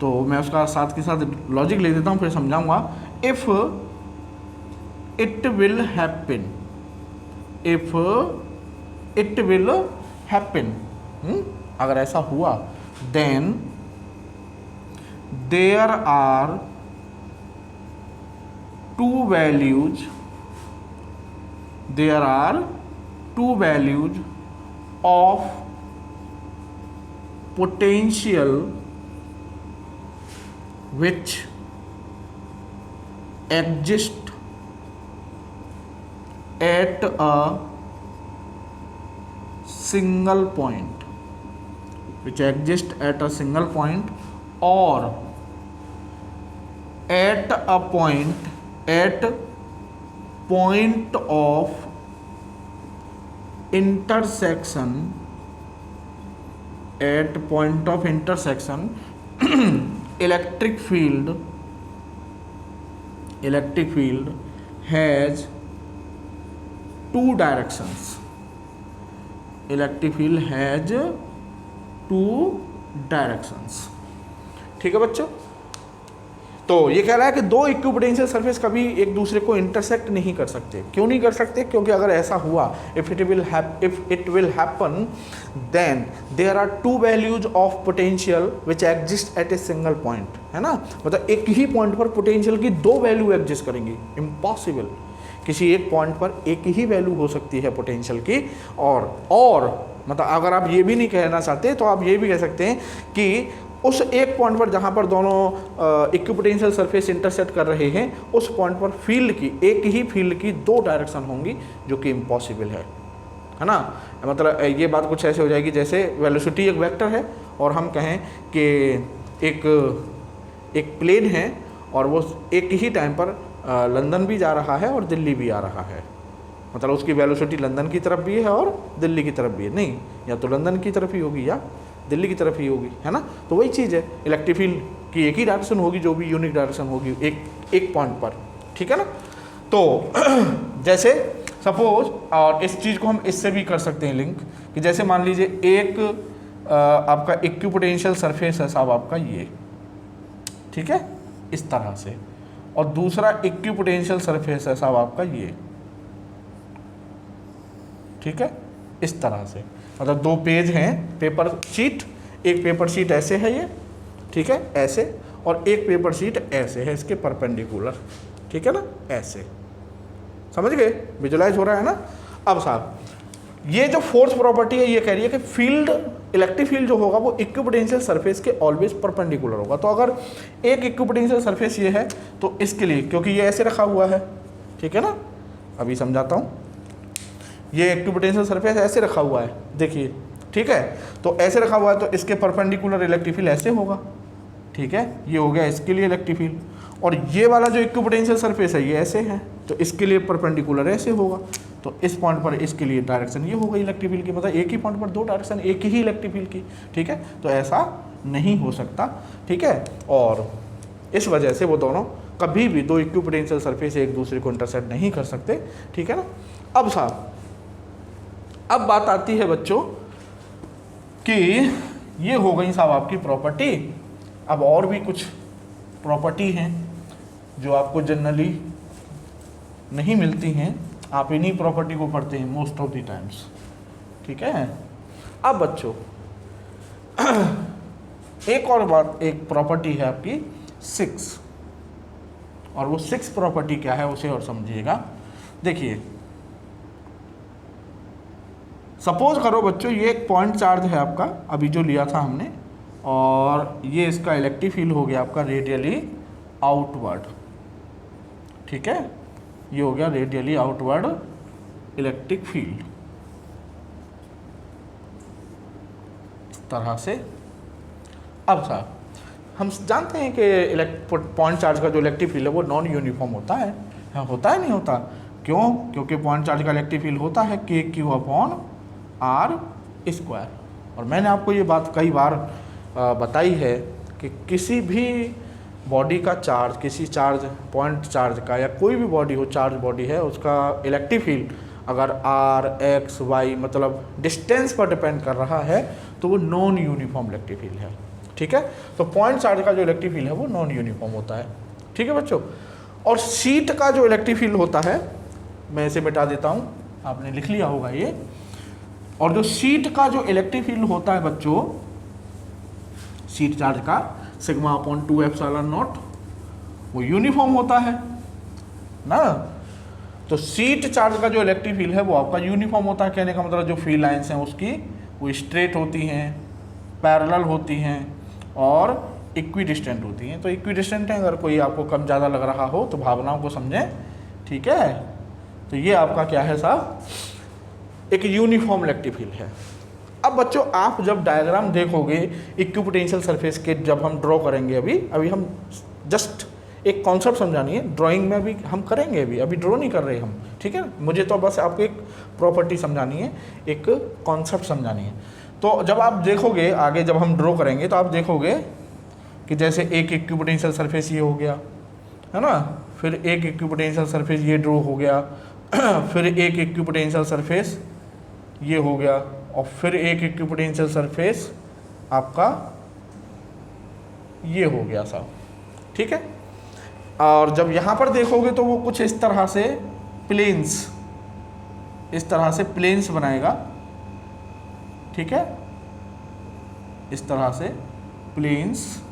[SPEAKER 1] तो मैं उसका साथ के साथ लॉजिक ले देता हूँ फिर समझाऊंगा। इफ इट विल हैपन, अगर ऐसा हुआ, then there are two values of potential which exist at a single point, or at point of intersection electric field has two directions। ठीक है बच्चों। तो ये कह रहा है कि दो इक्विपोटेंशियल सरफेस कभी एक दूसरे को इंटरसेक्ट नहीं कर सकते। क्यों नहीं कर सकते? क्योंकि अगर ऐसा हुआ, if it will happen then there are two values of potential which exist at a single point, है ना। मतलब एक ही पॉइंट पर पोटेंशियल की दो वैल्यू एग्जिस्ट करेंगी, इम्पॉसिबल। किसी एक पॉइंट पर एक ही वैल्यू हो सकती है पोटेंशियल की। और मतलब अगर आप ये भी नहीं कहना चाहते तो आप ये भी कह सकते हैं कि उस एक पॉइंट पर जहाँ पर दोनों इक्विपोटेंशियल सरफेस इंटरसेक्ट कर रहे हैं, उस पॉइंट पर फील्ड की, एक ही फील्ड की दो डायरेक्शन होंगी, जो कि इम्पॉसिबल है ना। मतलब ये बात कुछ ऐसे हो जाएगी जैसे वेलोसिटी एक वेक्टर है और हम कहें कि एक प्लेन है और वो एक ही टाइम पर लंदन भी जा रहा है और दिल्ली भी आ रहा है। मतलब उसकी वेलोसिटी लंदन की तरफ भी है और दिल्ली की तरफ भी है। नहीं, या तो लंदन की तरफ ही होगी या दिल्ली की तरफ ही होगी, है ना। तो वही चीज़ है, इलेक्ट्रिक फील्ड की एक ही डायरेक्शन होगी, जो भी यूनिक डायरेक्शन होगी एक पॉइंट पर। ठीक है ना। तो जैसे सपोज, और इस चीज़ को हम इससे भी कर सकते हैं लिंक, कि जैसे मान लीजिए एक आपका इक्विपोटेंशियल सरफेस है साहब आपका ये, ठीक है, इस तरह से, और दूसरा इक्विपोटेंशियल सरफेस है साहब आपका ये, ठीक है, इस तरह से। मतलब दो पेज हैं पेपर शीट, एक पेपर शीट ऐसे है ये, ठीक है, ऐसे, और एक पेपर शीट ऐसे है इसके परपेंडिकुलर, ठीक है ना, ऐसे। समझ गए? विजुलाइज हो रहा है ना। अब साहब ये जो फोर्थ प्रॉपर्टी है ये कह रही है कि फील्ड, इलेक्ट्रिक फील्ड जो होगा वो इक्विपोटेंशियल सरफेस के ऑलवेज परपेंडिकुलर होगा। तो अगर एक इक्विपोटेंशियल सरफेस ये है तो इसके लिए, क्योंकि ये ऐसे रखा हुआ है, ठीक है ना, अभी समझाता हूँ। ये इक्विपोटेंशियल सरफेस ऐसे रखा हुआ है, देखिए, ठीक है, तो ऐसे रखा हुआ है तो इसके परपेंडिकुलर इलेक्ट्रिक फील्ड ऐसे होगा, ठीक है, ये हो गया इसके लिए इलेक्ट्रिक फील्ड। और ये वाला जो इक्विपोटेंशियल सरफेस है ये ऐसे है तो इसके लिए परपेंडिकुलर ऐसे होगा। तो इस पॉइंट पर इसके लिए डायरेक्शन ये हो गई इलेक्ट्रिक फील्ड की, मतलब एक ही पॉइंट पर दो डायरेक्शन, एक ही इलेक्ट्रिक फील्ड की, ठीक है। तो ऐसा नहीं हो सकता, ठीक है। और इस वजह से वो दोनों कभी भी, दो इक्विपोटेंशियल सरफेस एक दूसरे को इंटरसेक्ट नहीं कर सकते, ठीक है ना। अब साहब अब बात आती है बच्चों कि ये हो गई साहब आपकी प्रॉपर्टी। अब और भी कुछ प्रॉपर्टी हैं जो आपको जनरली नहीं मिलती हैं, आप इन्हीं प्रॉपर्टी को पढ़ते हैं मोस्ट ऑफ द टाइम्स, ठीक है। अब बच्चों एक और बात, एक प्रॉपर्टी है आपकी 6, और वो 6 प्रॉपर्टी क्या है उसे और समझिएगा। देखिए सपोज करो बच्चों ये एक पॉइंट चार्ज है आपका, अभी जो लिया था हमने, और ये इसका इलेक्ट्रिक फील्ड हो गया आपका रेडियली आउटवर्ड, ठीक है, ये हो गया रेडियली आउटवर्ड इलेक्ट्रिक फील्ड, इस तरह से। अब साहब हम जानते हैं कि पॉइंट चार्ज का जो इलेक्ट्रिक फील्ड है वो नॉन यूनिफॉर्म होता है। हाँ, होता है नहीं होता, क्यों? क्योंकि पॉइंट चार्ज का इलेक्ट्रिक फील्ड होता है k/r²। और मैंने आपको ये बात कई बार बताई है कि किसी भी बॉडी का चार्ज, किसी चार्ज पॉइंट चार्ज का या कोई भी बॉडी हो, चार्ज बॉडी है, उसका इलेक्ट्रिक फील्ड अगर r, x, y मतलब डिस्टेंस पर डिपेंड कर रहा है तो वो नॉन यूनिफॉर्म इलेक्ट्रिक फील्ड है, ठीक है। तो पॉइंट चार्ज का जो इलेक्ट्रिक फील्ड है वो नॉन यूनिफॉर्म होता है, ठीक है बच्चों। और शीट का जो इलेक्ट्रिक फील्ड होता है, मैं इसे मिटा देता हूँ, आपने लिख लिया होगा ये। और जो शीट का जो इलेक्ट्रिक फील्ड होता है बच्चों, शीट चार्ज का σ/2ε0 वो यूनिफॉर्म होता है ना। तो शीट चार्ज का जो इलेक्ट्रिक फील्ड है वो आपका यूनिफॉर्म होता है। कहने का मतलब जो फील्ड लाइंस हैं उसकी वो स्ट्रेट होती हैं, पैरेलल होती हैं और इक्विडिस्टेंट होती हैं। तो इक्विडिस्टेंट है, अगर कोई आपको कम ज़्यादा लग रहा हो तो भावनाओं को समझें, ठीक है। तो ये आपका क्या है साहब, एक यूनिफॉर्म इलेक्ट्रिक फील्ड है। अब बच्चों आप जब डायग्राम देखोगे इक्विपोटेंशियल सरफेस के, जब हम ड्रॉ करेंगे, अभी हम जस्ट एक कॉन्सेप्ट समझानी है, ड्राइंग में भी हम करेंगे, अभी ड्रॉ नहीं कर रहे हम, ठीक है। मुझे तो बस आपको एक प्रॉपर्टी समझानी है, एक कॉन्सेप्ट समझानी है। तो जब आप देखोगे आगे, जब हम ड्रॉ करेंगे तो आप देखोगे कि जैसे एक इक्विपोटेंशियल सरफेस ये हो गया है ना, फिर एक इक्विपोटेंशियल सरफेस ये ड्रॉ हो गया, फिर एक इक्विपोटेंशियल सरफेस ये हो गया, और फिर एक इक्विपोटेंशियल सरफेस आपका ये हो गया साहब, ठीक है। और जब यहाँ पर देखोगे तो वो कुछ इस तरह से प्लेन्स, इस तरह से प्लेन्स बनाएगा, ठीक है, इस तरह से प्लेन्स,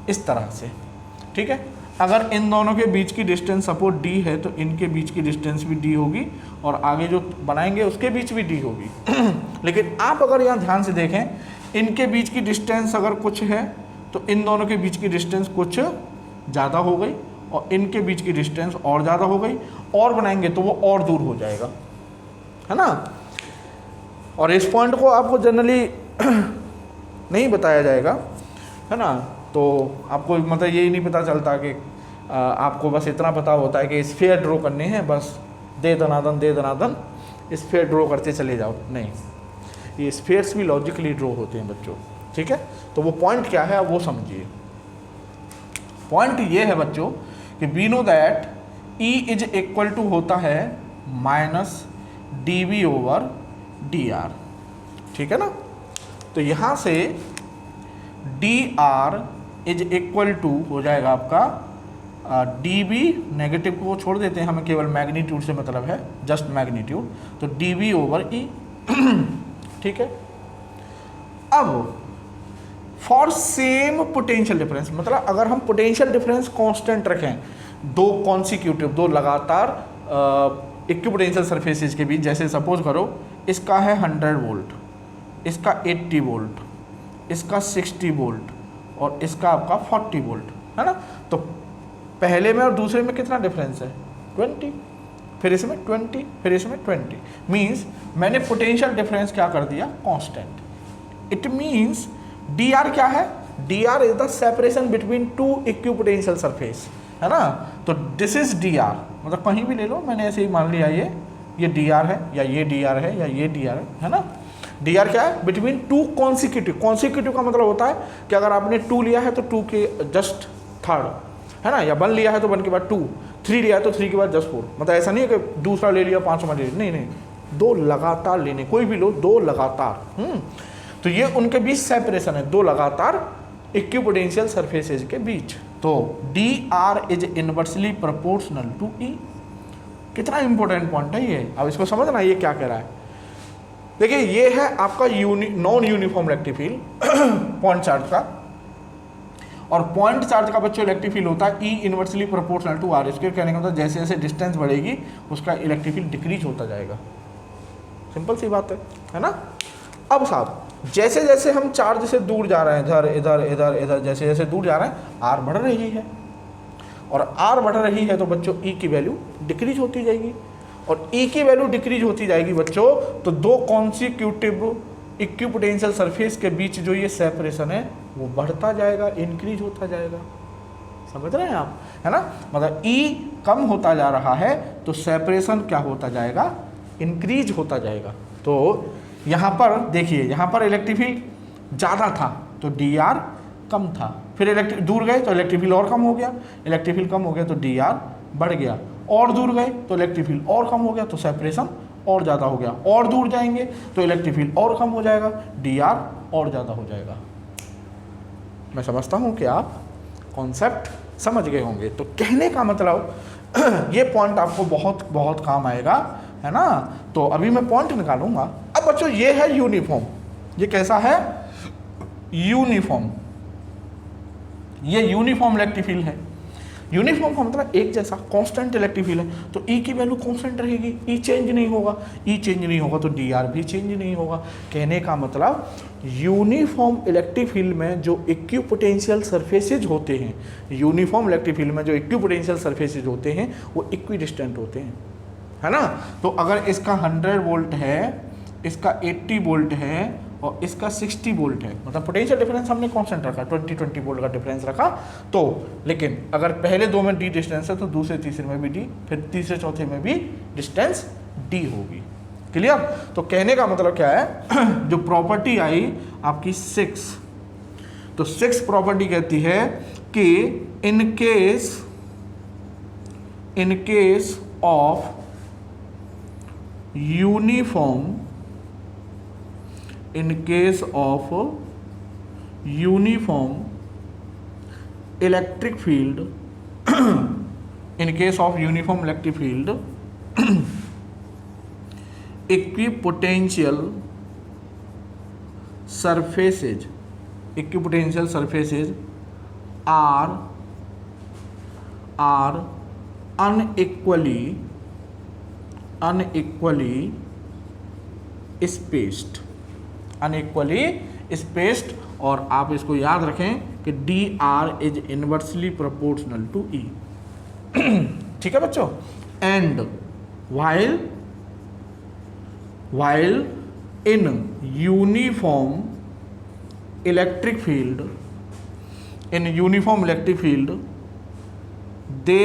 [SPEAKER 1] इस तरह से, ठीक है। अगर इन दोनों के बीच की डिस्टेंस सपोज d है तो इनके बीच की डिस्टेंस भी d होगी, और आगे जो बनाएंगे उसके बीच भी d होगी। लेकिन आप अगर यहाँ ध्यान से देखें, इनके बीच की डिस्टेंस अगर कुछ है तो इन दोनों के बीच की डिस्टेंस कुछ ज़्यादा हो गई, और इनके बीच की डिस्टेंस और ज़्यादा हो गई, और बनाएंगे तो वो और दूर हो जाएगा, है ना। और इस पॉइंट को आपको जनरली नहीं बताया जाएगा, है ना। तो आपको मतलब यही नहीं पता चलता कि आपको बस इतना पता होता है कि स्फीयर ड्रॉ करने हैं, बस दे दनादन स्फीयर ड्रॉ करते चले जाओ। नहीं, ये स्फीयर्स भी लॉजिकली ड्रॉ होते हैं बच्चों, ठीक है। तो वो पॉइंट क्या है वो समझिए। पॉइंट ये है बच्चों कि we know that E is equal to होता है -dV/dr, ठीक है ना। तो यहाँ से dr इज इक्वल टू हो जाएगा आपका dV, नेगेटिव को छोड़ देते हैं, हमें केवल मैग्नीट्यूड से मतलब है, जस्ट मैग्नीट्यूड, तो dV/E, ठीक है। अब फॉर सेम पोटेंशियल डिफरेंस, मतलब अगर हम पोटेंशियल डिफरेंस कांस्टेंट रखें दो लगातार इक्विपोटेंशियल सरफेसेस के बीच, जैसे सपोज करो इसका है 100 वोल्ट, इसका 80 वोल्ट, इसका 60 वोल्ट और इसका आपका 40 वोल्ट, है ना। तो पहले में और दूसरे में कितना डिफरेंस है? 20, फिर इसमें 20, फिर इसमें 20, मीन्स मैंने पोटेंशियल डिफरेंस क्या कर दिया? Constant. It means D R क्या है? D r is the separation between two equipotential surface, है ना। तो दिस इज डी आर, मतलब कहीं भी ले लो, मैंने ऐसे ही मान लिया ये डी आर है या ये डी आर है या ये डी आर है ना। डी आर क्या है? Between two consecutive. कॉन्सिक्यूटिव का मतलब होता है कि अगर आपने 2 लिया है तो 2 के जस्ट थर्ड, है ना, या 1 लिया है तो 1 के बाद 2, 3 लिया है तो 3 के बाद जस्ट 4। मतलब ऐसा नहीं है कि दूसरा ले लिया 5वां ले लिया, नहीं, 2 लगातार लेने, कोई भी लो, 2 लगातार। तो ये उनके बीच सेपरेशन है, 2 लगातार इक्विपोटेंशियल सरफेसेज के बीच। तो d r is inversely proportional to E. कितना इंपॉर्टेंट पॉइंट है ये, अब इसको समझना ये क्या कह रहा है। देखिए ये है आपका non uniform electric field point charge का, और पॉइंट चार्ज का बच्चों इलेक्ट्रिक फील्ड होता है ई इनवर्सली प्रोपोर्शनल टू आर। इसके कहने का मतलब जैसे जैसे डिस्टेंस बढ़ेगी उसका इलेक्ट्रिक फील्ड डिक्रीज होता जाएगा। सिंपल सी बात है ना। अब साहब जैसे जैसे हम चार्ज से दूर जा रहे हैं, इधर इधर इधर इधर जैसे जैसे दूर जा रहे हैं, आर बढ़ रही है, और आर बढ़ रही है तो बच्चों ई की वैल्यू डिक्रीज होती जाएगी, और ई की वैल्यू डिक्रीज होती जाएगी बच्चों तो दो कॉन्सिक्यूटिव इक्विपोटेंशियल सरफेस के बीच जो ये सेपरेशन है वो बढ़ता जाएगा, इंक्रीज होता जाएगा। समझ रहे हैं आप, है ना। मतलब ई कम होता जा रहा है तो सेपरेशन क्या होता जाएगा, इंक्रीज होता जाएगा। तो यहाँ पर देखिए, यहाँ पर इलेक्ट्रिक फील्ड ज़्यादा था तो डी आर कम था, फिर इलेक्ट्रिक दूर गए तो इलेक्ट्रिक फील्ड और कम हो गया, इलेक्ट्रिक फील्ड कम हो गया तो डी आर बढ़ गया, और दूर गए तो इलेक्ट्रिक फील्ड और कम हो गया तो सेपरेशन और ज़्यादा हो गया, और दूर जाएंगे तो इलेक्ट्रिक फील्ड और कम हो जाएगा, डी आर और ज़्यादा हो जाएगा। मैं समझता हूँ कि आप कॉन्सेप्ट समझ गए होंगे। तो कहने का मतलब ये पॉइंट आपको बहुत बहुत काम आएगा, है ना। तो अभी मैं पॉइंट निकालूंगा। अब बच्चों ये है यूनिफॉर्म, ये कैसा है, यूनिफॉर्म, ये यूनिफॉर्म इलेक्ट्रिक फील्ड है। यूनिफॉर्म का मतलब एक जैसा कांस्टेंट इलेक्ट्रिक फील्ड है, तो ई की वैल्यू कांस्टेंट रहेगी, ई चेंज नहीं होगा, ई चेंज नहीं होगा तो डी आर भी चेंज नहीं होगा। कहने का मतलब यूनिफॉर्म इलेक्ट्रिक फील्ड में जो इक्विपोटेंशियल सरफेसेज होते हैं, यूनिफॉर्म इलेक्ट्रिक फील्ड में जो इक्विपोटेंशियल सरफेसेज होते हैं वो इक्विडिस्टेंट होते हैं, है ना। तो अगर इसका 100 वोल्ट है, इसका 80 वोल्ट है और इसका 60 वोल्ट है, मतलब पोटेंशियल डिफरेंस हमने कांस्टेंट रखा, 20 वोल्ट का डिफरेंस रखा। तो लेकिन अगर पहले दो में डी डिस्टेंस है तो दूसरे तीसरे में भी डी, फिर तीसरे चौथे में भी डिस्टेंस डी होगी। क्लियर। तो कहने का मतलब क्या है, जो प्रॉपर्टी आई आपकी 6, तो 6 प्रॉपर्टी कहती है कि in case of uniform, in case of uniform electric field in case of uniform electric field equipotential surfaces are unequally spaced, unequally spaced. और आप इसको याद रखें कि d r is inversely proportional to E. ठीक है बच्चों। And while in uniform electric field they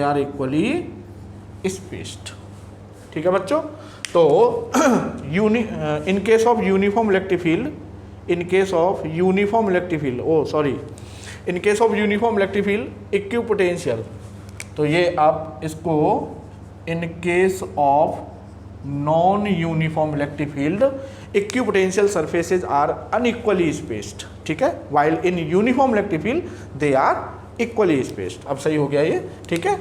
[SPEAKER 1] are equally spaced। ठीक है बच्चों। तो in case of uniform electric field, in case of uniform electric field equipotential, तो ये आप इसको in case of non uniform electric field equipotential surfaces are unequally spaced. ठीक है। While in uniform electric field they are equally spaced. अब सही हो गया ये, ठीक है।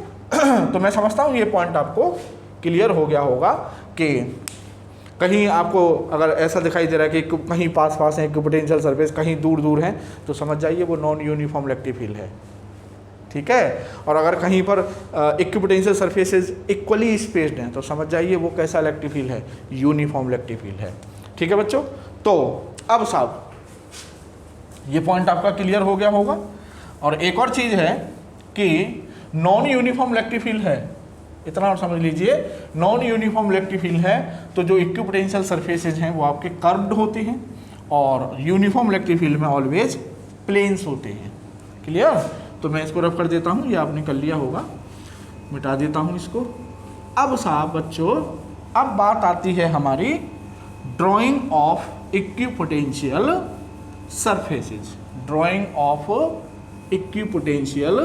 [SPEAKER 1] तो मैं समझता हूँ ये पॉइंट आपको क्लियर हो गया होगा कि कहीं आपको अगर ऐसा दिखाई दे रहा है कि कहीं पास पास है इक्विपोटेंशियल सरफेस, कहीं दूर दूर हैं, तो समझ जाइए वो नॉन यूनिफॉर्म इलेक्ट्रिक फील्ड है। ठीक है। और अगर कहीं पर इक्विपोटेंशियल सरफेसेज इक्वली स्पेस्ड हैं तो समझ जाइए वो कैसा इलेक्ट्रिक फील्ड है, यूनिफॉर्म इलेक्ट्रिक फील्ड है। ठीक है बच्चों। तो अब साहब ये पॉइंट आपका क्लियर हो गया होगा। और एक और चीज़ है कि नॉन यूनिफॉर्म इलेक्ट्रिक फील्ड है, इतना और समझ लीजिए, नॉन यूनिफॉर्म इलेक्ट्रिक फील्ड है तो जो इक्विपोटेंशियल सरफेसेज हैं वो आपके कर्व्ड होते हैं, और यूनिफॉर्म इलेक्ट्रिक फील्ड में ऑलवेज प्लेन्स होते हैं। क्लियर। तो मैं इसको रफ कर देता हूँ, ये आपने कर लिया होगा, मिटा देता हूँ इसको। अब साहब बच्चों अब बात आती है हमारी drawing of equipotential surfaces, drawing of equipotential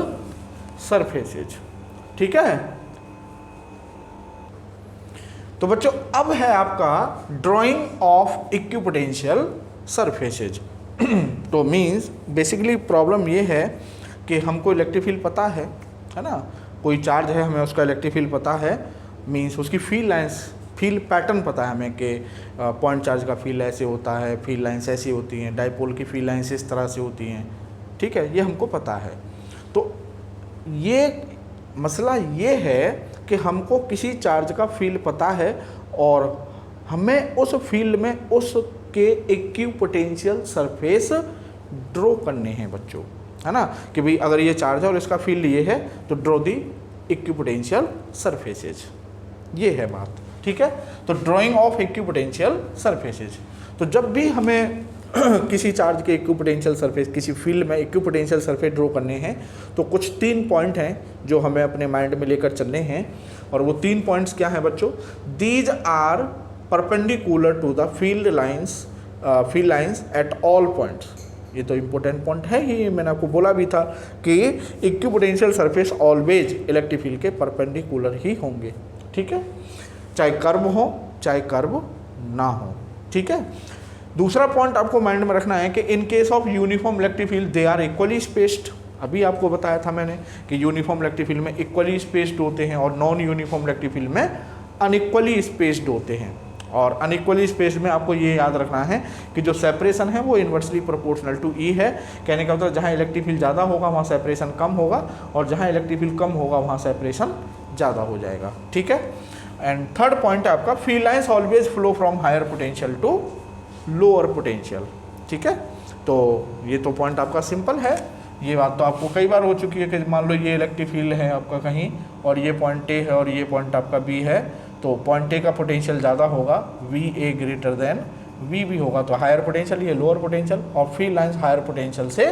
[SPEAKER 1] surfaces. ठीक है। तो बच्चों अब है आपका ड्राइंग ऑफ इक्विपोटेंशियल सरफेसेज। तो मीन्स बेसिकली प्रॉब्लम ये है कि हमको इलेक्ट्रिक फील्ड पता है ना, कोई चार्ज है, हमें उसका इलेक्ट्रिक फील्ड पता है, मीन्स उसकी फील्ड लाइंस, फील्ड पैटर्न पता है हमें कि पॉइंट चार्ज का फील्ड ऐसे होता है, फील्ड लाइंस ऐसी होती हैं, डाइपोल की फील्ड लाइंस इस तरह से होती हैं, ठीक है, ये हमको पता है। तो ये मसला ये है कि हमको किसी चार्ज का फील्ड पता है और हमें उस फील्ड में उसके इक्विपोटेंशियल सरफेस ड्रॉ करने हैं बच्चों, है ना, कि भाई अगर ये चार्ज है और इसका फील्ड ये है तो ड्रॉ दी इक्विपोटेंशियल सरफेसेज, ये है बात, ठीक है। तो ड्राइंग ऑफ इक्विपोटेंशियल सरफेसेज, तो जब भी हमें किसी चार्ज के इक्विपोटेंशियल सरफेस, किसी फील्ड में इक्विपोटेंशियल सरफेस ड्रॉ करने हैं तो कुछ 3 पॉइंट हैं जो हमें अपने माइंड में लेकर चलने हैं, और वो 3 पॉइंट्स क्या हैं बच्चों? These are perpendicular to the field lines at all points. ये तो इम्पोर्टेंट पॉइंट है ही, मैंने आपको बोला भी था कि equipotential surface always electric field के परपेंडिकुलर ही होंगे, ठीक है, चाहे कर्व हो चाहे कर्व ना हो, ठीक है। दूसरा पॉइंट आपको माइंड में रखना है कि in case of uniform electric field they are equally spaced. अभी आपको बताया था मैंने कि यूनिफॉर्म इलेक्ट्रिक फील्ड में इक्वली स्पेस्ड होते हैं और नॉन यूनिफॉर्म इलेक्ट्रिक फील्ड में अनइक्वली स्पेस्ड होते हैं। और अनइक्वली स्पेस्ड में आपको ये याद रखना है कि जो सेपरेशन है वो इन्वर्सली प्रोपोर्शनल टू ई है। कहने का मतलब जहाँ इलेक्ट्रिक फील्ड ज़्यादा होगा वहाँ सेपरेशन कम होगा, और जहाँ इलेक्ट्रिक फील्ड कम होगा वहाँ सेपरेशन ज़्यादा हो जाएगा, ठीक है। एंड थर्ड पॉइंट है आपका field lines always flow from higher potential to lower potential, ठीक है। तो ये तो पॉइंट आपका सिंपल है, ये बात तो आपको कई बार हो चुकी है कि मान लो ये इलेक्ट्रिक फील्ड है आपका कहीं और ये पॉइंट ए है और ये पॉइंट आपका बी है, तो पॉइंट ए का पोटेंशियल ज़्यादा होगा, V A greater than V B होगा, तो हायर पोटेंशियल, ये लोअर पोटेंशियल, और फील्ड लाइंस हायर पोटेंशियल से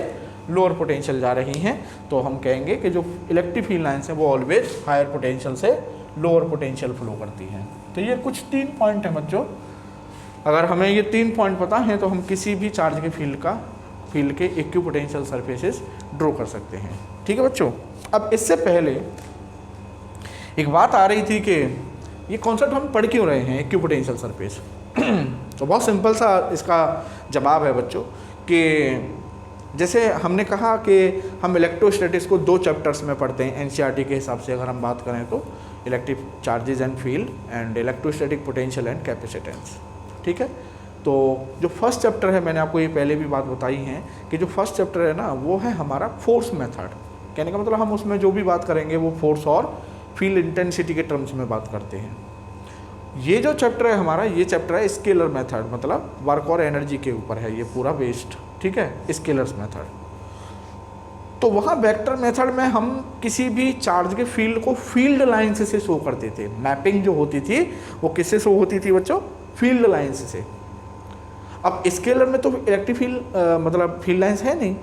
[SPEAKER 1] लोअर पोटेंशियल जा रही हैं, तो हम कहेंगे कि जो इलेक्ट्रिक फील्ड लाइंस हैं वो ऑलवेज हायर पोटेंशियल से लोअर पोटेंशियल फ्लो करती हैं। तो ये कुछ 3 पॉइंट हैं बच्चों, अगर हमें ये 3 पॉइंट पता हैं तो हम किसी भी चार्ज के फील्ड के इक्विपोटेंशियल सरफेसेस ड्रॉ कर सकते हैं, ठीक है बच्चों। अब इससे पहले एक बात आ रही थी कि ये कॉन्सेप्ट हम पढ़ क्यों रहे हैं इक्विपोटेंशियल सरफेस। तो बहुत सिंपल सा इसका जवाब है बच्चों कि जैसे हमने कहा कि हम इलेक्ट्रोस्टैटिक्स को 2 चैप्टर्स में पढ़ते हैं एनसीईआरटी के हिसाब से, अगर हम बात करें तो electric charges and field and electrostatic potential and capacitance, ठीक है। तो जो फर्स्ट चैप्टर है, मैंने आपको ये पहले भी बात बताई है कि जो फर्स्ट चैप्टर है ना वो है हमारा फोर्स मेथड। कहने का मतलब हम उसमें जो भी बात करेंगे वो फोर्स और फील्ड इंटेंसिटी के टर्म्स में बात करते हैं। ये जो चैप्टर है हमारा, ये चैप्टर है स्केलर मेथड, मतलब वर्क और एनर्जी के ऊपर है ये पूरा बेस्ड, ठीक है, स्केलर्स मेथड। तो वहाँ वेक्टर मेथड में हम किसी भी चार्ज के फील्ड को फील्ड लाइन्स से शो करते थे। मैपिंग जो होती थी वो किससे शो होती थी बच्चों? फील्ड लाइन्स से। अब स्केलर में तो इलेक्ट्रिक फील्ड मतलब फील्ड लाइन्स है नहीं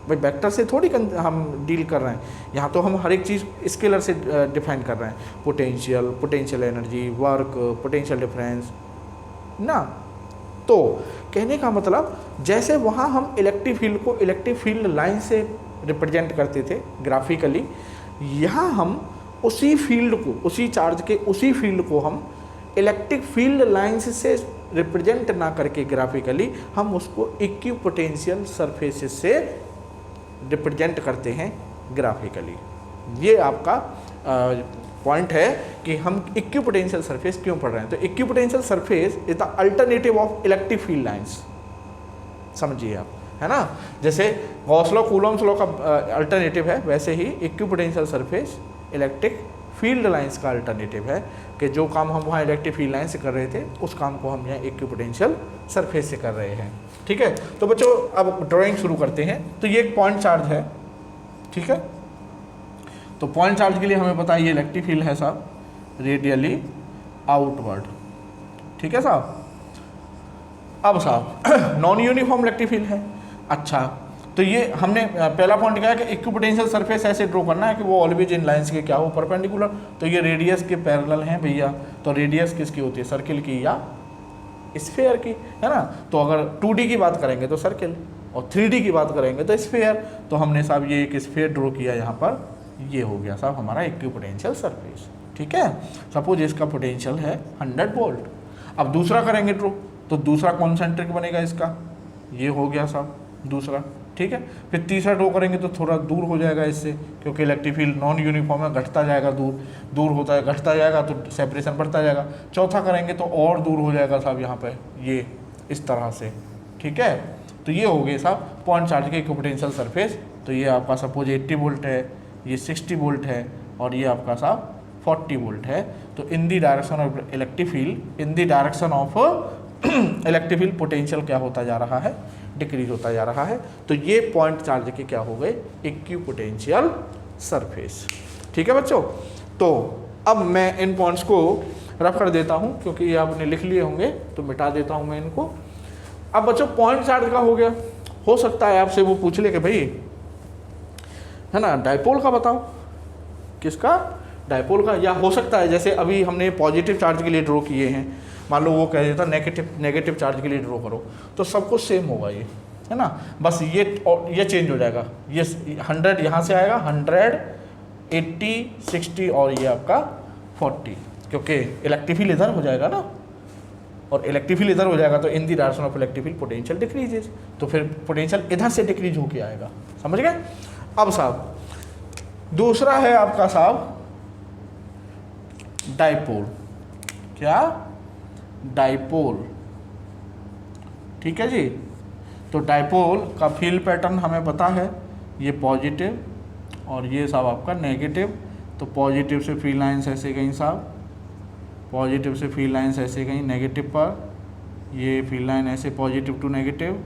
[SPEAKER 1] भाई, वेक्टर से थोड़ी हम डील कर रहे हैं, यहाँ तो हम हर एक चीज़ स्केलर से डिफाइन कर रहे हैं, potential energy, work, potential difference ना। तो कहने का मतलब जैसे वहाँ हम इलेक्ट्रिक फील्ड को इलेक्ट्रिक फील्ड लाइन से रिप्रेजेंट करते थे ग्राफिकली, यहाँ हम उसी फील्ड को, उसी चार्ज के उसी फील्ड को हम इलेक्ट्रिक फील्ड लाइन्स से रिप्रेजेंट ना करके ग्राफिकली हम उसको इक्विपोटेंशियल सरफेसेस से रिप्रेजेंट करते हैं ग्राफिकली। ये आपका पॉइंट है कि हम इक्विपोटेंशियल सरफेस क्यों पढ़ रहे हैं। तो equipotential surface is the alternative of electric field lines, समझिए आप, है ना। जैसे गॉस लॉ, कूलॉम्स लॉ का अल्टरनेटिव है, वैसे ही equipotential surface electric field lines का अल्टरनेटिव है कि जो काम हम वहाँ इलेक्ट्रिक फील्ड लाइन से कर रहे थे उस काम को हम यहाँ इक्विपोटेंशियल सरफेस से कर रहे हैं, ठीक है। तो बच्चों अब ड्राइंग शुरू करते हैं। तो ये एक पॉइंट चार्ज है, ठीक है। तो पॉइंट चार्ज के लिए हमें पता है ये इलेक्ट्रिक फील्ड है साहब, रेडियली आउटवर्ड, ठीक है साहब। अब साहब नॉन यूनिफॉर्म इलेक्ट्रिक फील्ड है। अच्छा, तो ये हमने पहला पॉइंट क्या है कि इक्विपोटेंशियल सरफेस ऐसे ड्रॉ करना है कि वो ऑलवेज इन लाइंस के क्या हो, परपेंडिकुलर। तो ये रेडियस के पैरेलल हैं भैया, तो रेडियस किसकी होती है? सर्किल की या स्फीयर की, है ना। तो अगर 2D की बात करेंगे तो सर्किल, और 3D की बात करेंगे तो स्फीयर। तो हमने साहब ये एक स्फीयर ड्रॉ किया यहाँ पर, ये हो गया साहब हमारा इक्विपोटेंशियल सरफेस, ठीक है। सपोज इसका पोटेंशियल है 100 वोल्ट। अब दूसरा करेंगे ड्रॉ, तो दूसरा कॉन्सेंट्रिक बनेगा इसका, ये हो गया साहब दूसरा, ठीक है। फिर तीसरा ड्रॉ करेंगे तो थोड़ा दूर हो जाएगा इससे, क्योंकि इलेक्ट्रिक फील्ड नॉन यूनिफॉर्म है, घटता जाएगा, दूर दूर होता है, घटता जाएगा तो सेपरेशन बढ़ता जाएगा। चौथा करेंगे तो और दूर हो जाएगा साहब यहाँ पे, ये इस तरह से, ठीक है। तो ये हो गए साहब पॉइंट चार्ज के इक्विपोटेंशियल सरफेस। तो ये आपका सपोज 80 वोल्ट है, ये 60 वोल्ट है, और ये आपका साहब 40 वोल्ट है। तो in the direction of electric field, in the direction of electric field potential क्या होता जा रहा है, डिक्रीज होता जा रहा है। तो ये पॉइंट चार्ज के क्या हो गए, इक्विपोटेंशियल सरफेस, ठीक है बच्चों। तो अब मैं इन पॉइंट्स को रफ कर देता हूँ, क्योंकि ये आपने लिख लिए होंगे, तो मिटा देता हूँ मैं इनको। अब बच्चों पॉइंट चार्ज का हो गया। हो सकता है आपसे वो पूछ ले कि भाई है ना डायपोल का बताओ, किसका, डायपोल का। या हो सकता है जैसे अभी हमने पॉजिटिव चार्ज के लिए ड्रॉ किए हैं, मान लो वो कह देता नेगेटिव चार्ज के लिए ड्रॉ करो, तो सब कुछ सेम होगा ये, है ना। बस ये चेंज हो जाएगा, ये 100 यहाँ से आएगा, 100, 80, 60 और ये आपका 40, क्योंकि इलेक्ट्रिक फील्ड इधर हो जाएगा ना, और इलेक्ट्रिक फील्ड इधर हो जाएगा तो in the direction of electric field potential decreases, तो फिर पोटेंशियल इधर से डिक्रीज होके आएगा, समझ गए। अब साहब दूसरा है आपका साहब डाइपोल, क्या, डाइपोल, ठीक है जी। तो डाइपोल का फील्ड पैटर्न हमें पता है, ये पॉजिटिव और ये साहब आपका नेगेटिव। तो पॉजिटिव से फील्ड लाइन्स ऐसे गई साहब, पॉजिटिव से फील्ड लाइन्स ऐसे गई नेगेटिव पर, ये फील्ड लाइन ऐसे पॉजिटिव टू नेगेटिव,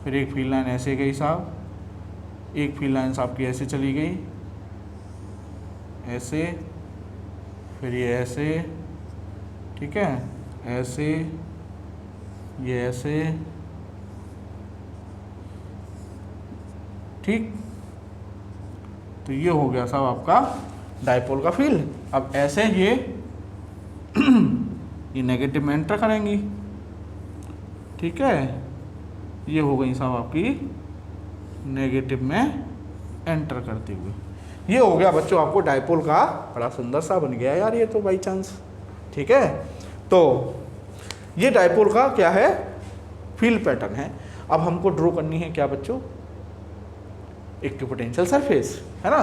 [SPEAKER 1] फिर एक फील्ड लाइन ऐसे गई साहब, एक फील्ड लाइन आपकी ऐसे चली गई, ऐसे, फिर ये ऐसे, ठीक है, ऐसे, ये ऐसे, ठीक। तो ये हो गया साहब आपका डाइपोल का फील्ड। अब ऐसे ये नेगेटिव में एंटर करेंगी, ठीक है, ये हो गई साहब आपकी नेगेटिव में एंटर करते हुए। ये हो गया बच्चों आपको डाइपोल का, बड़ा सुंदर सा बन गया यार ये तो बाई चांस, ठीक है। तो ये डाइपोल का क्या है, फील्ड पैटर्न है। अब हमको ड्रॉ करनी है क्या बच्चों, इक्विपोटेंशियल सरफेस, है ना।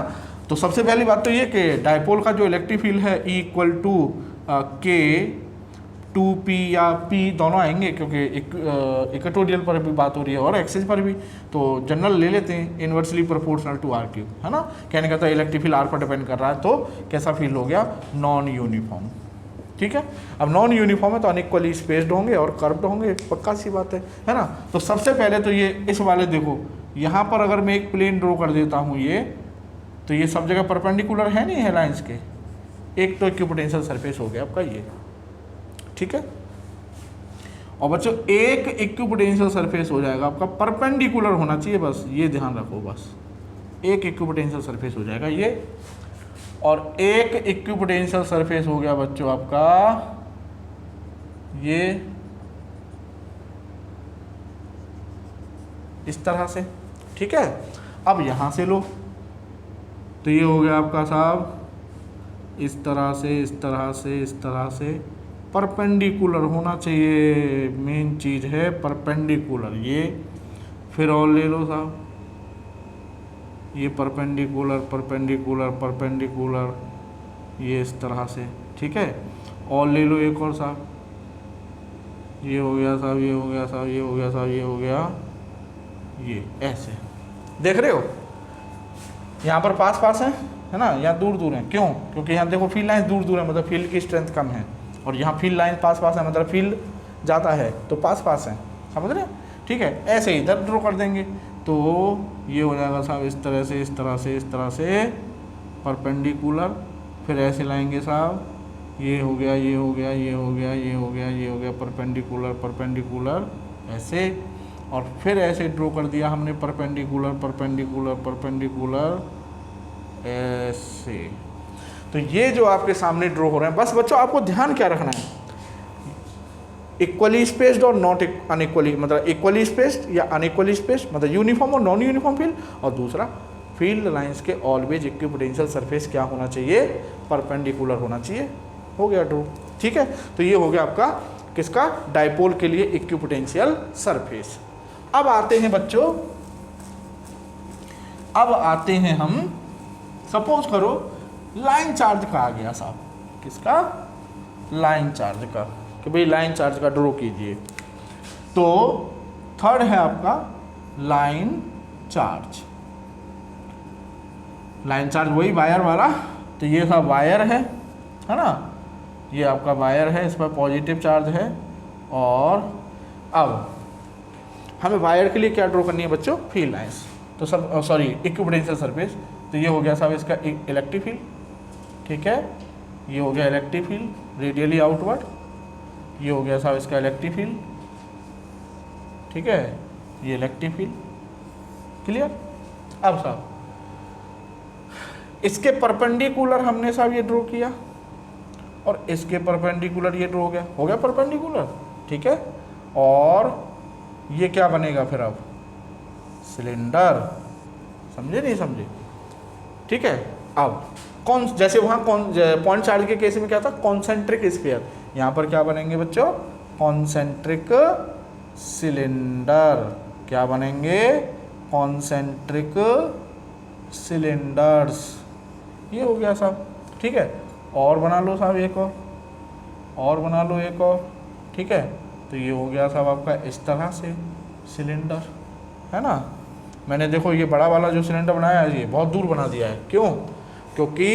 [SPEAKER 1] तो सबसे पहली बात तो ये कि डाइपोल का जो इलेक्ट्रिक फील्ड है इक्वल टू के 2p या p दोनों आएंगे, क्योंकि इक्वेटोरियल पर भी बात हो रही है और एक्सिस पर भी, तो जनरल ले लेते हैं, inversely proportional to r cube, है ना। कहने का था इलेक्ट्रिक फील्ड r पर डिपेंड कर रहा है, तो कैसा फील्ड हो गया, नॉन यूनिफॉर्म, ठीक है। अब नॉन यूनिफॉर्म है तो अनइक्वली स्पेस्ड होंगे और कर्व्ड होंगे, पक्का सी बात है ना। तो सबसे पहले तो ये इस वाले देखो, यहाँ पर अगर मैं एक प्लेन ड्रॉ कर देता हूँ ये, तो ये सब जगह परपेंडिकुलर है नहीं है लाइंस के, एक तो इक्विपोटेंशियल सरफेस हो गया आपका ये, ठीक है। और बच्चों एक इक्विपोटेंशियल सरफेस हो जाएगा आपका, परपेंडिकुलर होना चाहिए, बस ये ध्यान रखो, बस एक इक्विपोटेंशियल सरफेस हो जाएगा ये। और एक इक्विपोटेंशियल सरफेस हो गया बच्चों आपका ये इस तरह से, ठीक है। अब यहाँ से लो, तो ये हो गया आपका साहब इस तरह से, इस तरह से, इस तरह से, परपेंडिकुलर होना चाहिए, मेन चीज़ है परपेंडिकुलर। ये फिर और ले लो साहब, ये परपेंडिकुलर, परपेंडिकुलर, परपेंडिकुलर, ये इस तरह से, ठीक है। और ले लो एक और साहब, ये हो गया साहब, ये हो गया साहब, ये हो गया साहब, ये हो गया, ये ऐसे देख रहे हो। यहाँ पर पास पास है ना, यहाँ दूर दूर है, क्यों, क्योंकि यहाँ देखो फील्ड लाइन दूर दूर है, मतलब फील्ड की स्ट्रेंथ कम है, और यहाँ फील्ड लाइन पास पास है, मतलब फील्ड ज़्यादा है, तो पास पास है, समझ रहे, ठीक है। ऐसे इधर ड्रॉ कर देंगे तो ये हो जाएगा साहब इस तरह से, इस तरह से, इस तरह से परपेंडिकुलर, फिर ऐसे लाएंगे साहब, ये हो गया, ये हो गया, ये हो गया, ये हो गया, ये हो गया, परपेंडिकुलर, परपेंडिकुलर, ऐसे, और फिर ऐसे ड्रॉ कर दिया हमने परपेंडिकुलर, परपेंडिकुलर, परपेंडिकुलर, ऐसे। तो ये जो आपके सामने ड्रॉ हो रहे हैं, बस बच्चों आपको ध्यान क्या रखना है, इक्वली स्पेस्ड और नॉट अनइक्वली, मतलब इक्वली स्पेस्ड या अनइक्वली स्पेस्ड, मतलब यूनिफॉर्म और नॉन यूनिफॉर्म फील्ड। और दूसरा फील्ड लाइंस के ऑलवेज इक्विपोटेंशियल सरफेस क्या होना चाहिए, परपेंडिकुलर होना चाहिए। हो गया ड्रॉ, ठीक है। तो ये हो गया आपका किसका, डाइपोल के लिए इक्विपोटेंशियल सरफेस। अब आते हैं बच्चों अब आते हैं हम, सपोज करो लाइन चार्ज का आ गया साहब, किसका, लाइन चार्ज का, कि भाई लाइन चार्ज का ड्रॉ कीजिए। तो थर्ड है आपका लाइन चार्ज। लाइन चार्ज वही वायर वाला, तो ये सब वायर है ना, ये आपका वायर है, इस पर पॉजिटिव चार्ज है। और अब हमें वायर के लिए क्या ड्रॉ करनी है बच्चों, फील्ड लाइंस। तो सब सॉरी इक्विपोटेंशियल सरफेस, तो ये हो गया साहब इसका इलेक्ट्रिक फील्ड, ठीक है, ये हो गया इलेक्ट्रिक फील्ड रेडियली आउटवर्ड, ये हो गया साहब इसका इलेक्ट्रिक फील्ड, ठीक है, ये इलेक्ट्रिक फील्ड, क्लियर। अब साहब इसके परपेंडिकुलर हमने साहब ये ड्रॉ किया, और इसके परपेंडिकुलर ये ड्रॉ हो गया परपेंडिकुलर, ठीक है। और ये क्या बनेगा फिर अब, सिलेंडर, समझे नहीं समझे, ठीक है। अब कौन, जैसे वहाँ कौन पॉइंट चार्ज के केस में क्या था, कॉन्सेंट्रिक स्फीयर, यहाँ पर क्या बनेंगे बच्चों, कॉन्सेंट्रिक सिलेंडर, क्या बनेंगे, कॉन्सेंट्रिक सिलेंडर्स, ये हो गया साहब, ठीक है। और बना लो साहब एक और बना लो एक और, ठीक है। तो ये हो गया साहब आपका इस तरह से सिलेंडर, है ना। मैंने देखो ये बड़ा वाला जो सिलेंडर बनाया है ये बहुत दूर बना दिया है, क्यों, क्योंकि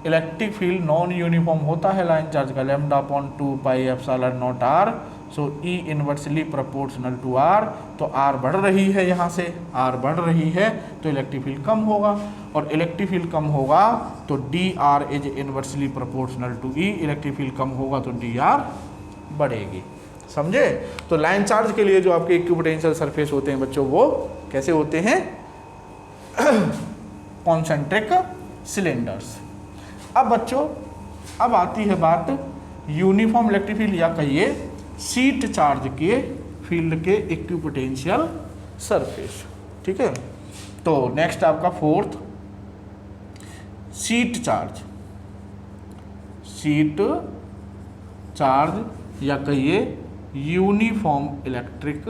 [SPEAKER 1] इलेक्ट्रिक फील्ड नॉन यूनिफॉर्म होता है लाइन चार्ज का, λ/2 pi epsilon naught r, so E inversely proportional to r। तो r बढ़ रही है, यहाँ से r बढ़ रही है तो इलेक्ट्रिक फील्ड कम होगा, और इलेक्ट्रिक फील्ड कम होगा तो dr is inversely proportional to E, electric field कम होगा तो dr बढ़ेगी, समझे। तो लाइन चार्ज के लिए जो आपके इक्विपोटेंशियल सरफेस होते हैं बच्चों, वो कैसे होते हैं, कॉन्सेंट्रिक सिलेंडर्स। अब बच्चों अब आती है बात यूनिफॉर्म इलेक्ट्रिक फील्ड या कहिए सीट चार्ज के फील्ड के इक्विपोटेंशियल सरफेस, ठीक है। तो नेक्स्ट आपका fourth, seat charge, seat charge या कहिए यूनिफॉर्म इलेक्ट्रिक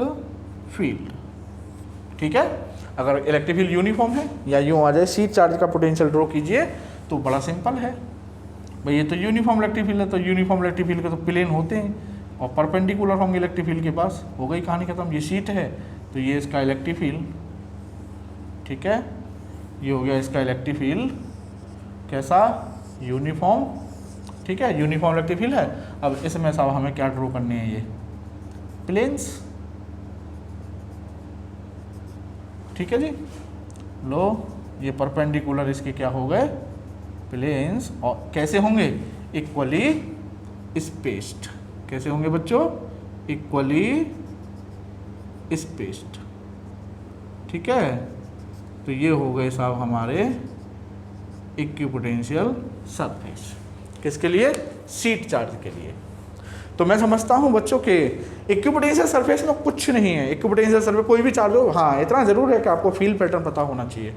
[SPEAKER 1] फील्ड, ठीक है। अगर इलेक्ट्रिक फील्ड यूनिफॉर्म है या यूँ आ जाए सीट चार्ज का पोटेंशियल ड्रॉ कीजिए, तो बड़ा सिंपल है भाई, ये तो यूनिफॉर्म इलेक्ट्रिक फील्ड है, तो यूनिफॉर्म इलेक्ट्रिक फील्ड के तो प्लेन होते हैं और परपेंडिकुलर होंगे इलेक्ट्रिक फील्ड के पास, हो गई कहानी खत्म। ये सीट है तो ये इसका इलेक्ट्रिक फील्ड, ठीक है, ये हो गया इसका इलेक्ट्रिक फील्ड, कैसा, यूनिफॉर्म, ठीक है, यूनिफॉर्म इलेक्ट्रिक फील्ड है। अब इसमें साहब हमें क्या ड्रॉ करने हैं, ये प्लेन्स, ठीक है जी। लो ये परपेंडिकुलर इसके क्या हो गए, प्लेन्स, और कैसे होंगे, इक्वली स्पेस्ड, कैसे होंगे बच्चों, इक्वली स्पेस्ड, ठीक है। तो ये हो गए साहब हमारे इक्विपोटेंशियल सरफेस, किसके लिए, सीट चार्ज के लिए। तो मैं समझता हूँ बच्चों के इक्विपोटेंशियल सरफेस में कुछ नहीं है, इक्विपोटेंशियल सरफेस कोई भी चार्ज हो, हाँ इतना ज़रूर है कि आपको फील्ड पैटर्न पता होना चाहिए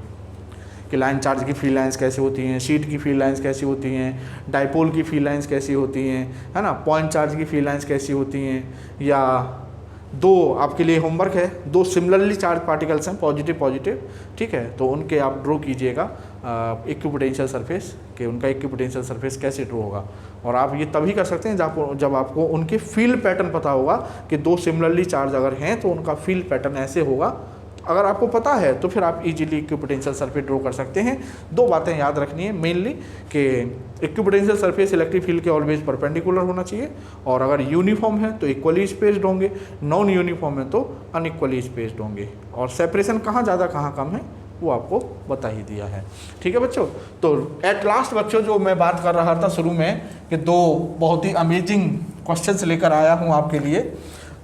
[SPEAKER 1] कि लाइन चार्ज की फील्ड लाइंस कैसी होती हैं, शीट की फील्ड लाइंस कैसी होती हैं, डाइपोल की फील्ड लाइंस कैसी होती हैं, है ना, पॉइंट चार्ज की फील्ड लाइंस कैसी होती हैं, या दो आपके लिए होमवर्क है, दो सिमिलरली चार्ज पार्टिकल्स हैं पॉजिटिव, ठीक है, तो उनके आप ड्रॉ कीजिएगा इक्विपोटेंशियल सरफेस कि उनका इक्विपोटेंशियल सरफेस कैसे ड्रॉ होगा। और आप ये तभी कर सकते हैं जब आपको उनके फील्ड पैटर्न पता होगा कि दो सिमिलरली चार्ज अगर हैं तो उनका फील्ड पैटर्न ऐसे होगा। अगर आपको पता है तो फिर आप इजीली इक्विपोटेंशियल सरफेस ड्रॉ कर सकते हैं। दो बातें याद रखनी है मेनली कि इक्विपोटेंशियल सरफेस इलेक्ट्रिक फील्ड के ऑलवेज परपेंडिकुलर होना चाहिए, और अगर यूनिफॉर्म है तो इक्वली स्पेस्ड होंगे, नॉन यूनिफॉर्म है तो अनइक्वली स्पेस्ड होंगे, और सेपरेशन कहाँ ज़्यादा कहाँ कम है वो आपको बता ही दिया है, ठीक है बच्चों। तो एट लास्ट बच्चों जो मैं बात कर रहा था शुरू में कि दो बहुत ही अमेजिंग क्वेश्चंस लेकर आया हूँ आपके लिए,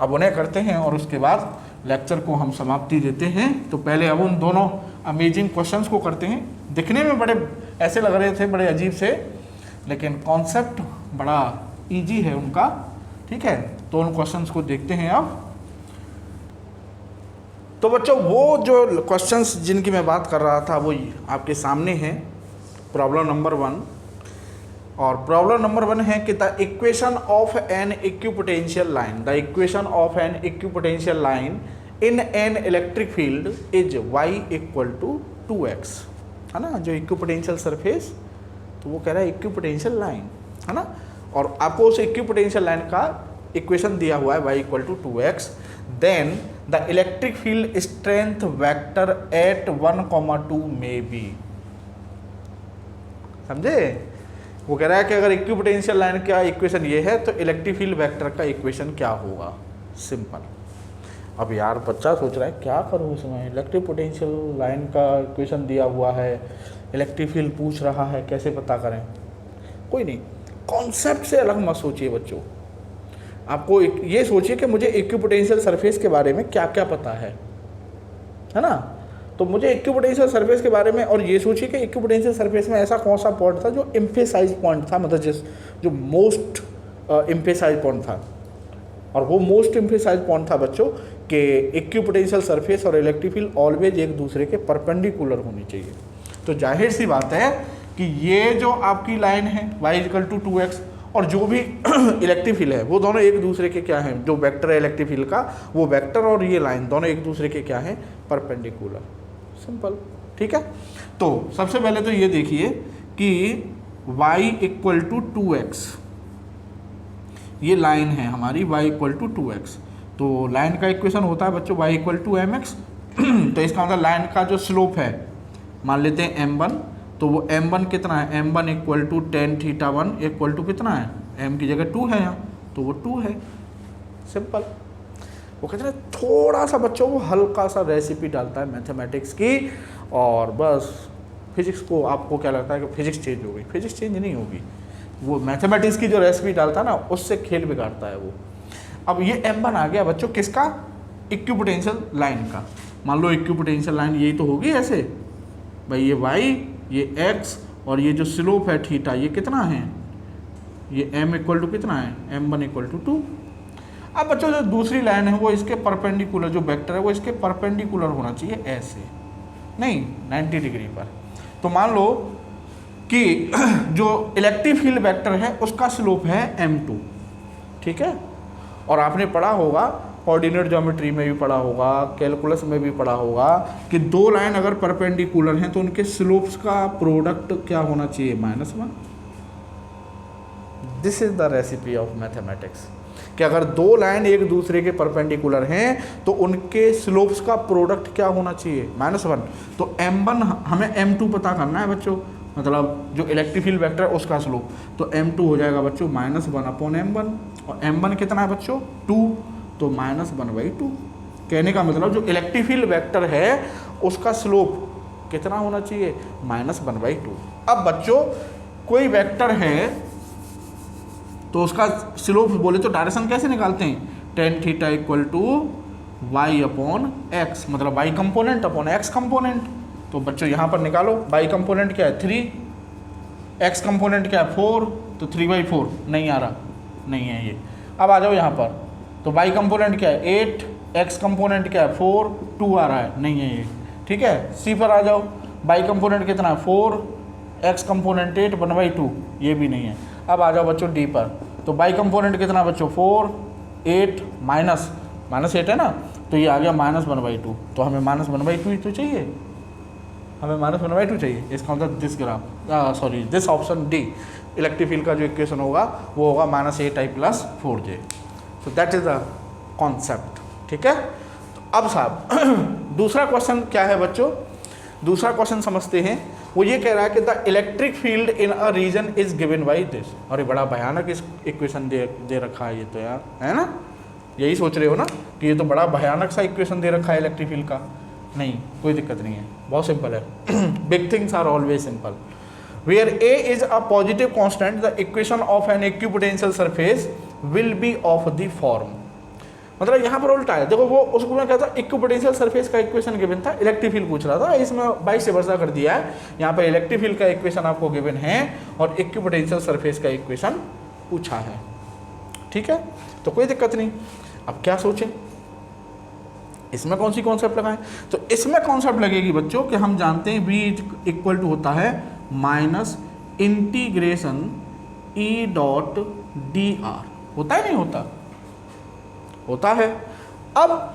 [SPEAKER 1] अब उन्हें करते हैं और उसके बाद लेक्चर को हम समाप्ति देते हैं। तो पहले अब उन दोनों अमेजिंग क्वेश्चंस को करते हैं। दिखने में बड़े ऐसे लग रहे थे, बड़े अजीब से, लेकिन कॉन्सेप्ट बड़ा इजी है उनका, ठीक है। तो उन क्वेश्चंस को देखते हैं अब। तो बच्चों वो जो क्वेश्चंस जिनकी मैं बात कर रहा था वो आपके सामने हैं। प्रॉब्लम नंबर 1, और प्रॉब्लम नंबर 1 है कि the equation of an equipotential line, the equation of an equipotential line in an electric field is y = 2x, है ना, जो इक्विपोटेंशियल सरफेस, तो वो कह रहा है इक्विपोटेंशियल लाइन, है ना, और आपको उस इक्विपोटेंशियल लाइन का इक्वेशन दिया हुआ है y equal to 2x, then the electric field strength vector at 1,2 में बी। समझे? वो कह रहा है कि अगर इक्विपोटेंशियल लाइन का इक्वेशन ये है तो इलेक्ट्रिक फील्ड वेक्टर का इक्वेशन क्या होगा। सिंपल। अब यार बच्चा सोच रहा है क्या करूँ इसमें, इलेक्ट्रिक पोटेंशियल लाइन का इक्वेशन दिया हुआ है, इलेक्ट्रिक फील्ड पूछ रहा है, कैसे पता करें। कोई नहीं, कॉन्सेप्ट से अलग मत सोचिए बच्चों, आपको ये सोचिए कि मुझे इक्विपोटेंशियल सरफेस के बारे में क्या क्या पता है ना। तो मुझे इक्विपोटेंशियल सरफेस के बारे में, और ये सोचिए कि इक्विपोटेंशियल सरफेस में ऐसा कौन सा पॉइंट था जो एम्फेसाइज पॉइंट था, मतलब जो मोस्ट एम्फेसाइज पॉइंट था, और वो मोस्ट एम्फेसाइज पॉइंट था बच्चों कि इक्विपोटेंशियल सरफेस और इलेक्ट्रिक फील्ड ऑलवेज एक दूसरे के परपेंडिकुलर होनी चाहिए। तो जाहिर सी बात है कि ये जो आपकी लाइन है y इक्वल टू 2x और जो भी इलेक्ट्रिक फील्ड है वो दोनों एक दूसरे के क्या हैं, जो वेक्टर है इलेक्ट्रिक फील्ड का, वो वेक्टर और ये लाइन दोनों एक दूसरे के क्या हैं, परपेंडिकुलर। सिंपल, ठीक है। तो सबसे पहले तो ये देखिए कि y इक्वल टू 2x, ये लाइन है हमारी y इक्वल टू 2x, तो लाइन का इक्वेशन होता है बच्चों y इक्वल टू mx। तो इसका मतलब लाइन का जो स्लोप है, मान लेते हैं m1, तो वो m1 कितना है, m1 equal to tan θ1 equal to कितना है, m की जगह 2 है यहाँ, तो वो 2 है। सिंपल। वो कहते हैं थोड़ा सा बच्चों वो हल्का सा रेसिपी डालता है मैथमेटिक्स की, और बस फिजिक्स को आपको क्या लगता है कि फिजिक्स चेंज हो गई। फिजिक्स चेंज नहीं होगी, वो मैथमेटिक्स की जो रेसिपी डालता है ना, उससे खेल बिगाड़ता है वो। अब ये m1 आ गया बच्चों किसका, इक्विपोटेंशियल लाइन का। मान लो इक्विपोटेंशियल लाइन यही तो होगी ऐसे भाई, ये y, ये x और ये जो स्लोप है थीटा, ये कितना है, ये m इक्वल टू कितना है, m1 इक्वल टू 2। अब बच्चों जो दूसरी लाइन है वो इसके परपेंडिकुलर, जो वेक्टर है वो इसके परपेंडिकुलर होना चाहिए, ऐसे नहीं 90 डिग्री पर। तो मान लो कि जो इलेक्ट्रिक फील्ड वेक्टर है उसका स्लोप है m2, ठीक है। और आपने पढ़ा होगा, कोऑर्डिनेट ज्योमेट्री में भी पढ़ा होगा, कैलकुलस में भी पढ़ा होगा कि दो लाइन अगर परपेंडिकुलर हैं तो उनके स्लोप्स का प्रोडक्ट क्या होना चाहिए, -1। This is the recipe of mathematics, कि अगर दो लाइन एक दूसरे के परपेंडिकुलर हैं तो उनके स्लोप्स का प्रोडक्ट क्या होना चाहिए, -1। तो m1 हमें m2 पता करना है बच्चों, मतलब जो इलेक्ट्रिक फील्ड वेक्टर है उसका स्लोप, तो m2 हो जाएगा बच्चों -1/m1, और m1 कितना है बच्चों 2, तो -1/2। कहने का मतलब जो इलेक्ट्रिक फील्ड वेक्टर है उसका स्लोप कितना होना चाहिए, -1/2। अब बच्चों कोई वेक्टर है तो उसका स्लोप बोले तो डायरेक्शन कैसे निकालते हैं, tan θ इक्वल टू y/x, मतलब y component upon x component. तो बच्चों यहाँ पर निकालो, y कंपोनेंट क्या है 3, x कंपोनेंट क्या है 4, तो 3/4 नहीं आ रहा, नहीं है ये। अब आ जाओ यहाँ पर, तो y कंपोनेंट क्या है 8, x कंपोनेंट क्या है 4, 2 आ रहा है, नहीं है ये, ठीक है। c पर आ जाओ, y कंपोनेंट कितना है 4, x कंपोनेंट 8, 1/2, ये भी नहीं है। अब आ जाओ बच्चों d पर, तो y कंपोनेंट कितना बच्चों 4, 8 -8 है ना, तो ये आ गया -1/2। तो हमें -1/2 ही तो चाहिए, हमें -1/2 चाहिए। इसका मतलब this graph, sorry this option D, electric field का जो इक्वेशन होगा वो होगा -8i + 4j। तो दैट इज द कॉन्सेप्ट, ठीक है। तो अब साहब दूसरा क्वेश्चन क्या है बच्चों, दूसरा क्वेश्चन समझते हैं। वो ये कह रहा है कि the electric field in a region is given by this. और ये बड़ा भयानक इस इक्वेशन दे रखा है ये तो यार, है ना, यही सोच रहे हो ना कि ये तो बड़ा भयानक सा इक्वेशन दे रखा है इलेक्ट्रिक फील्ड का। नहीं, कोई दिक्कत नहीं है, बहुत सिंपल है। Big things are always simple. Where A is a positive constant the equation of an equipotential surface will be of the form. मतलब यहाँ पर उल्टा है, देखो वो उसको मैं कहता इक्विपोटेंशियल सरफेस का इक्वेशन गिवन था, इलेक्ट्रिक फील्ड पूछ रहा था, इसमें 22 से वर्षा कर दिया है। यहाँ पर इलेक्ट्रिक फील्ड का इक्वेशन आपको गिवन है और इक्विपोटेंशियल सरफेस का इक्वेशन पूछा है, ठीक है। तो कोई दिक्कत नहीं। अब क्या सोचें, इसमें कौन सी कॉन्सेप्ट लगाएं, तो इसमें कॉन्सेप्ट लगेगी बच्चों कि हम जानते हैं v इक्वल टू होता है -इंटीग्रेशन E.dr, होता है नहीं होता, होता है। अब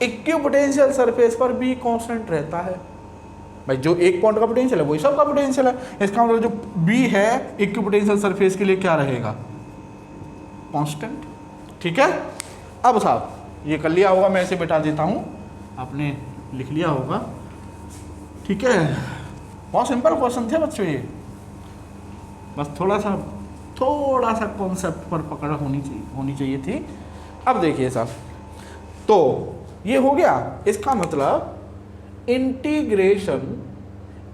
[SPEAKER 1] इक्विपोटेंशियल सरफेस पर भी कांस्टेंट रहता है, भाई जो एक पॉइंट का पोटेंशियल है वही सब का पोटेंशियल है। इसका मतलब जो बी है इक्विपोटेंशियल सरफेस के लिए क्या रहेगा, कांस्टेंट। ठीक है, अब साहब ये कर लिया होगा, मैं इसे बिठा देता हूँ, आपने लिख लिया होगा। ठीक है, बहुत सिंपल क्वेश्चन थे बच्चों ये, बस थोड़ा सा कॉन्सेप्ट पर पकड़ होनी चाहिए थी। अब देखिए साहब, तो ये हो गया, इसका मतलब इंटीग्रेशन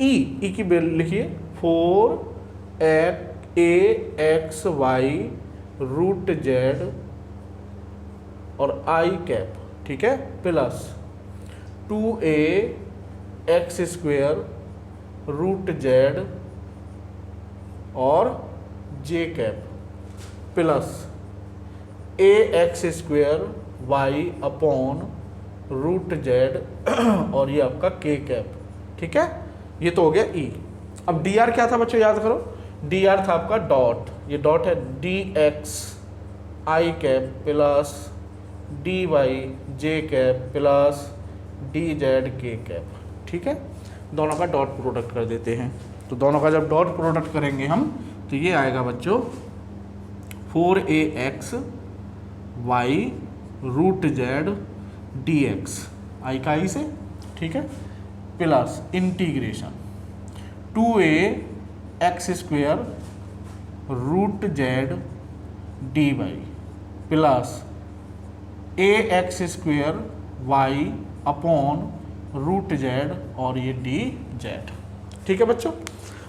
[SPEAKER 1] ई की वैल्यू लिखिए 4ax(y)√z और आई कैप, ठीक है, प्लस 2ax² और जे कैप प्लस ax²y/√z और ये आपका के कैप। ठीक है, ये तो हो गया ई। अब डी आर क्या था बच्चों, याद करो, डी आर था आपका डॉट, ये डॉट है dx आई कैप प्लस dy जे कैप प्लस dz के कैप। ठीक है, दोनों का डॉट प्रोडक्ट कर देते हैं। तो दोनों का जब डॉट प्रोडक्ट करेंगे हम तो ये आएगा बच्चों 4ax(y)√z dx आई का आई से, ठीक है, plus integration 2ax² dy plus ax²y/√z और ये dz। ठीक है बच्चों,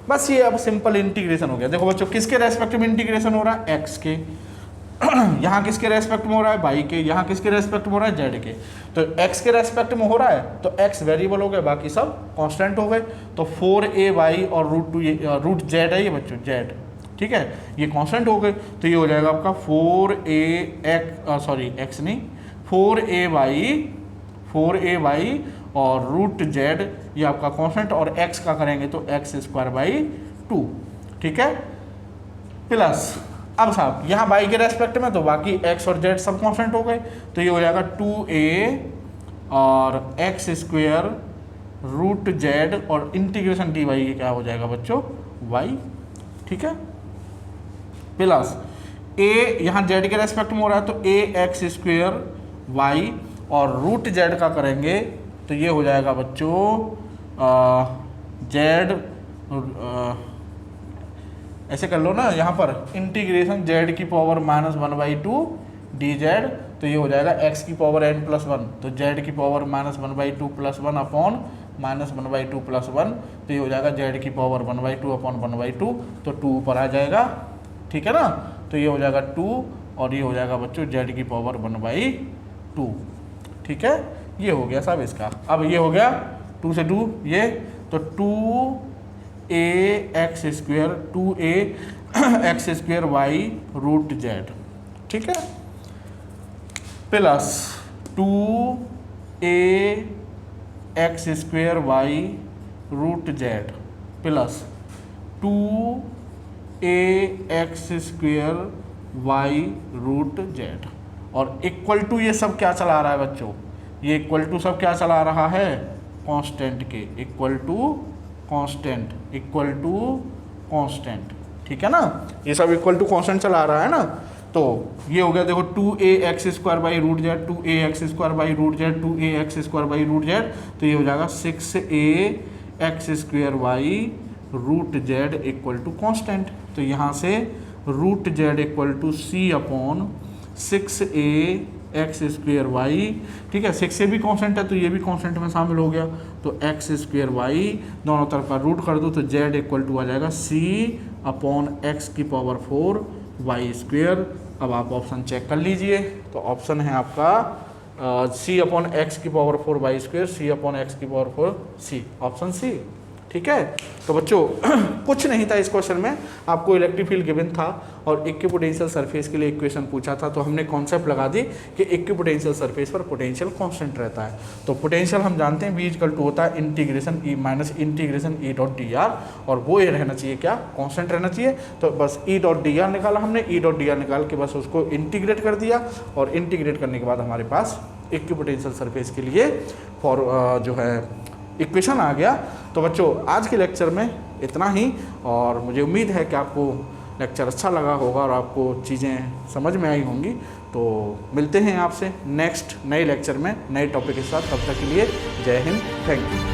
[SPEAKER 1] बस ये अब सिंपल इंटीग्रेशन हो गया। देखो बच्चों, किसके रेस्पेक्ट में इंटीग्रेशन हो रहा है, x के, यहाँ किसके रेस्पेक्ट में हो रहा है, y के, यहाँ किसके रेस्पेक्ट में हो रहा है, z के। तो x के रेस्पेक्ट में हो रहा है तो x वेरिएबल हो गए, बाकी सब कांस्टेंट हो गए। तो 4ay और √z है ये बच्चों z, ठीक है, ये कांस्टेंट हो गए। तो ये हो जाएगा आपका 4ay और √z ये आपका कांस्टेंट, और x का करेंगे तो x²/2। ठीक है, प्लस अब साहब यहाँ y के रेस्पेक्ट में तो बाकी x और z सब कांस्टेंट हो गए। तो ये हो जाएगा 2a और x² और इंटीग्रेशन dy ये क्या हो जाएगा बच्चों, y। ठीक है, प्लस a यहाँ z के रेस्पेक्ट में हो रहा है तो ax² और √z का करेंगे तो ये हो जाएगा बच्चों z, ऐसे कर लो ना, यहाँ पर इंटीग्रेशन z की पावर -1/2 dz, तो ये हो जाएगा x की पावर n+1, तो z की पावर -1/2 + 1 अपॉन -1/2 + 1, तो ये हो जाएगा z की पावर 1/2 अपॉन 1/2, तो 2 ऊपर आ जाएगा। ठीक है ना, तो ये हो जाएगा 2 और ये हो जाएगा बच्चों z की पावर 1/2। ठीक है, ये हो गया साहब इसका। अब ये हो गया 2 से 2 ये, तो 2ax²y/√z, ठीक है, प्लस 2ax²y/√z प्लस 2ax²y/√z और इक्वल टू ये सब क्या चला रहा है बच्चों, ये इक्वल टू सब क्या चला रहा है, कांस्टेंट के, इक्वल टू कांस्टेंट। ठीक है ना, ये सब इक्वल टू कांस्टेंट चला रहा है ना। तो ये हो गया, देखो 2ax²/√z 2ax²/√z 2ax²/√z, तो ये हो जाएगा 6ax²y/√z इक्वल टू कांस्टेंट। तो यहाँ से √z इक्वल टू c/6ax²y, ठीक है, 6 से भी कांस्टेंट है तो ये भी कांस्टेंट में शामिल हो गया, तो x²y दोनों तरफ का रूट कर दो तो z इक्वल टू आ जाएगा c/x⁴y²। अब आप ऑप्शन चेक कर लीजिए, तो ऑप्शन है आपका c/x⁴y², c/x⁴ c, option C. ठीक है, तो बच्चों कुछ नहीं था इस क्वेश्चन में, आपको इलेक्ट्रिक फील्ड गिवन था और इक्विपोटेंशियल सरफेस के लिए इक्वेशन पूछा था, तो हमने कॉन्सेप्ट लगा दी कि इक्विपोटेंशियल सरफेस पर पोटेंशियल कांस्टेंट रहता है। तो पोटेंशियल हम जानते हैं v होता है integration e minus integration e.dr, और वो ये रहना चाहिए क्या, कांस्टेंट रहना चाहिए। तो बस e.dr निकाला हमने, e.dr निकाल के बस उसको इंटीग्रेट कर दिया, और इंटीग्रेट करने के बाद हमारे पास इक्विपोटेंशियल सरफेस के लिए जो है इक्वेशन आ गया। तो बच्चों आज के लेक्चर में इतना ही, और मुझे उम्मीद है कि आपको लेक्चर अच्छा लगा होगा और आपको चीज़ें समझ में आई होंगी। तो मिलते हैं आपसे नेक्स्ट नए लेक्चर में नए टॉपिक के साथ। तब तक के लिए जय हिंद, थैंक यू।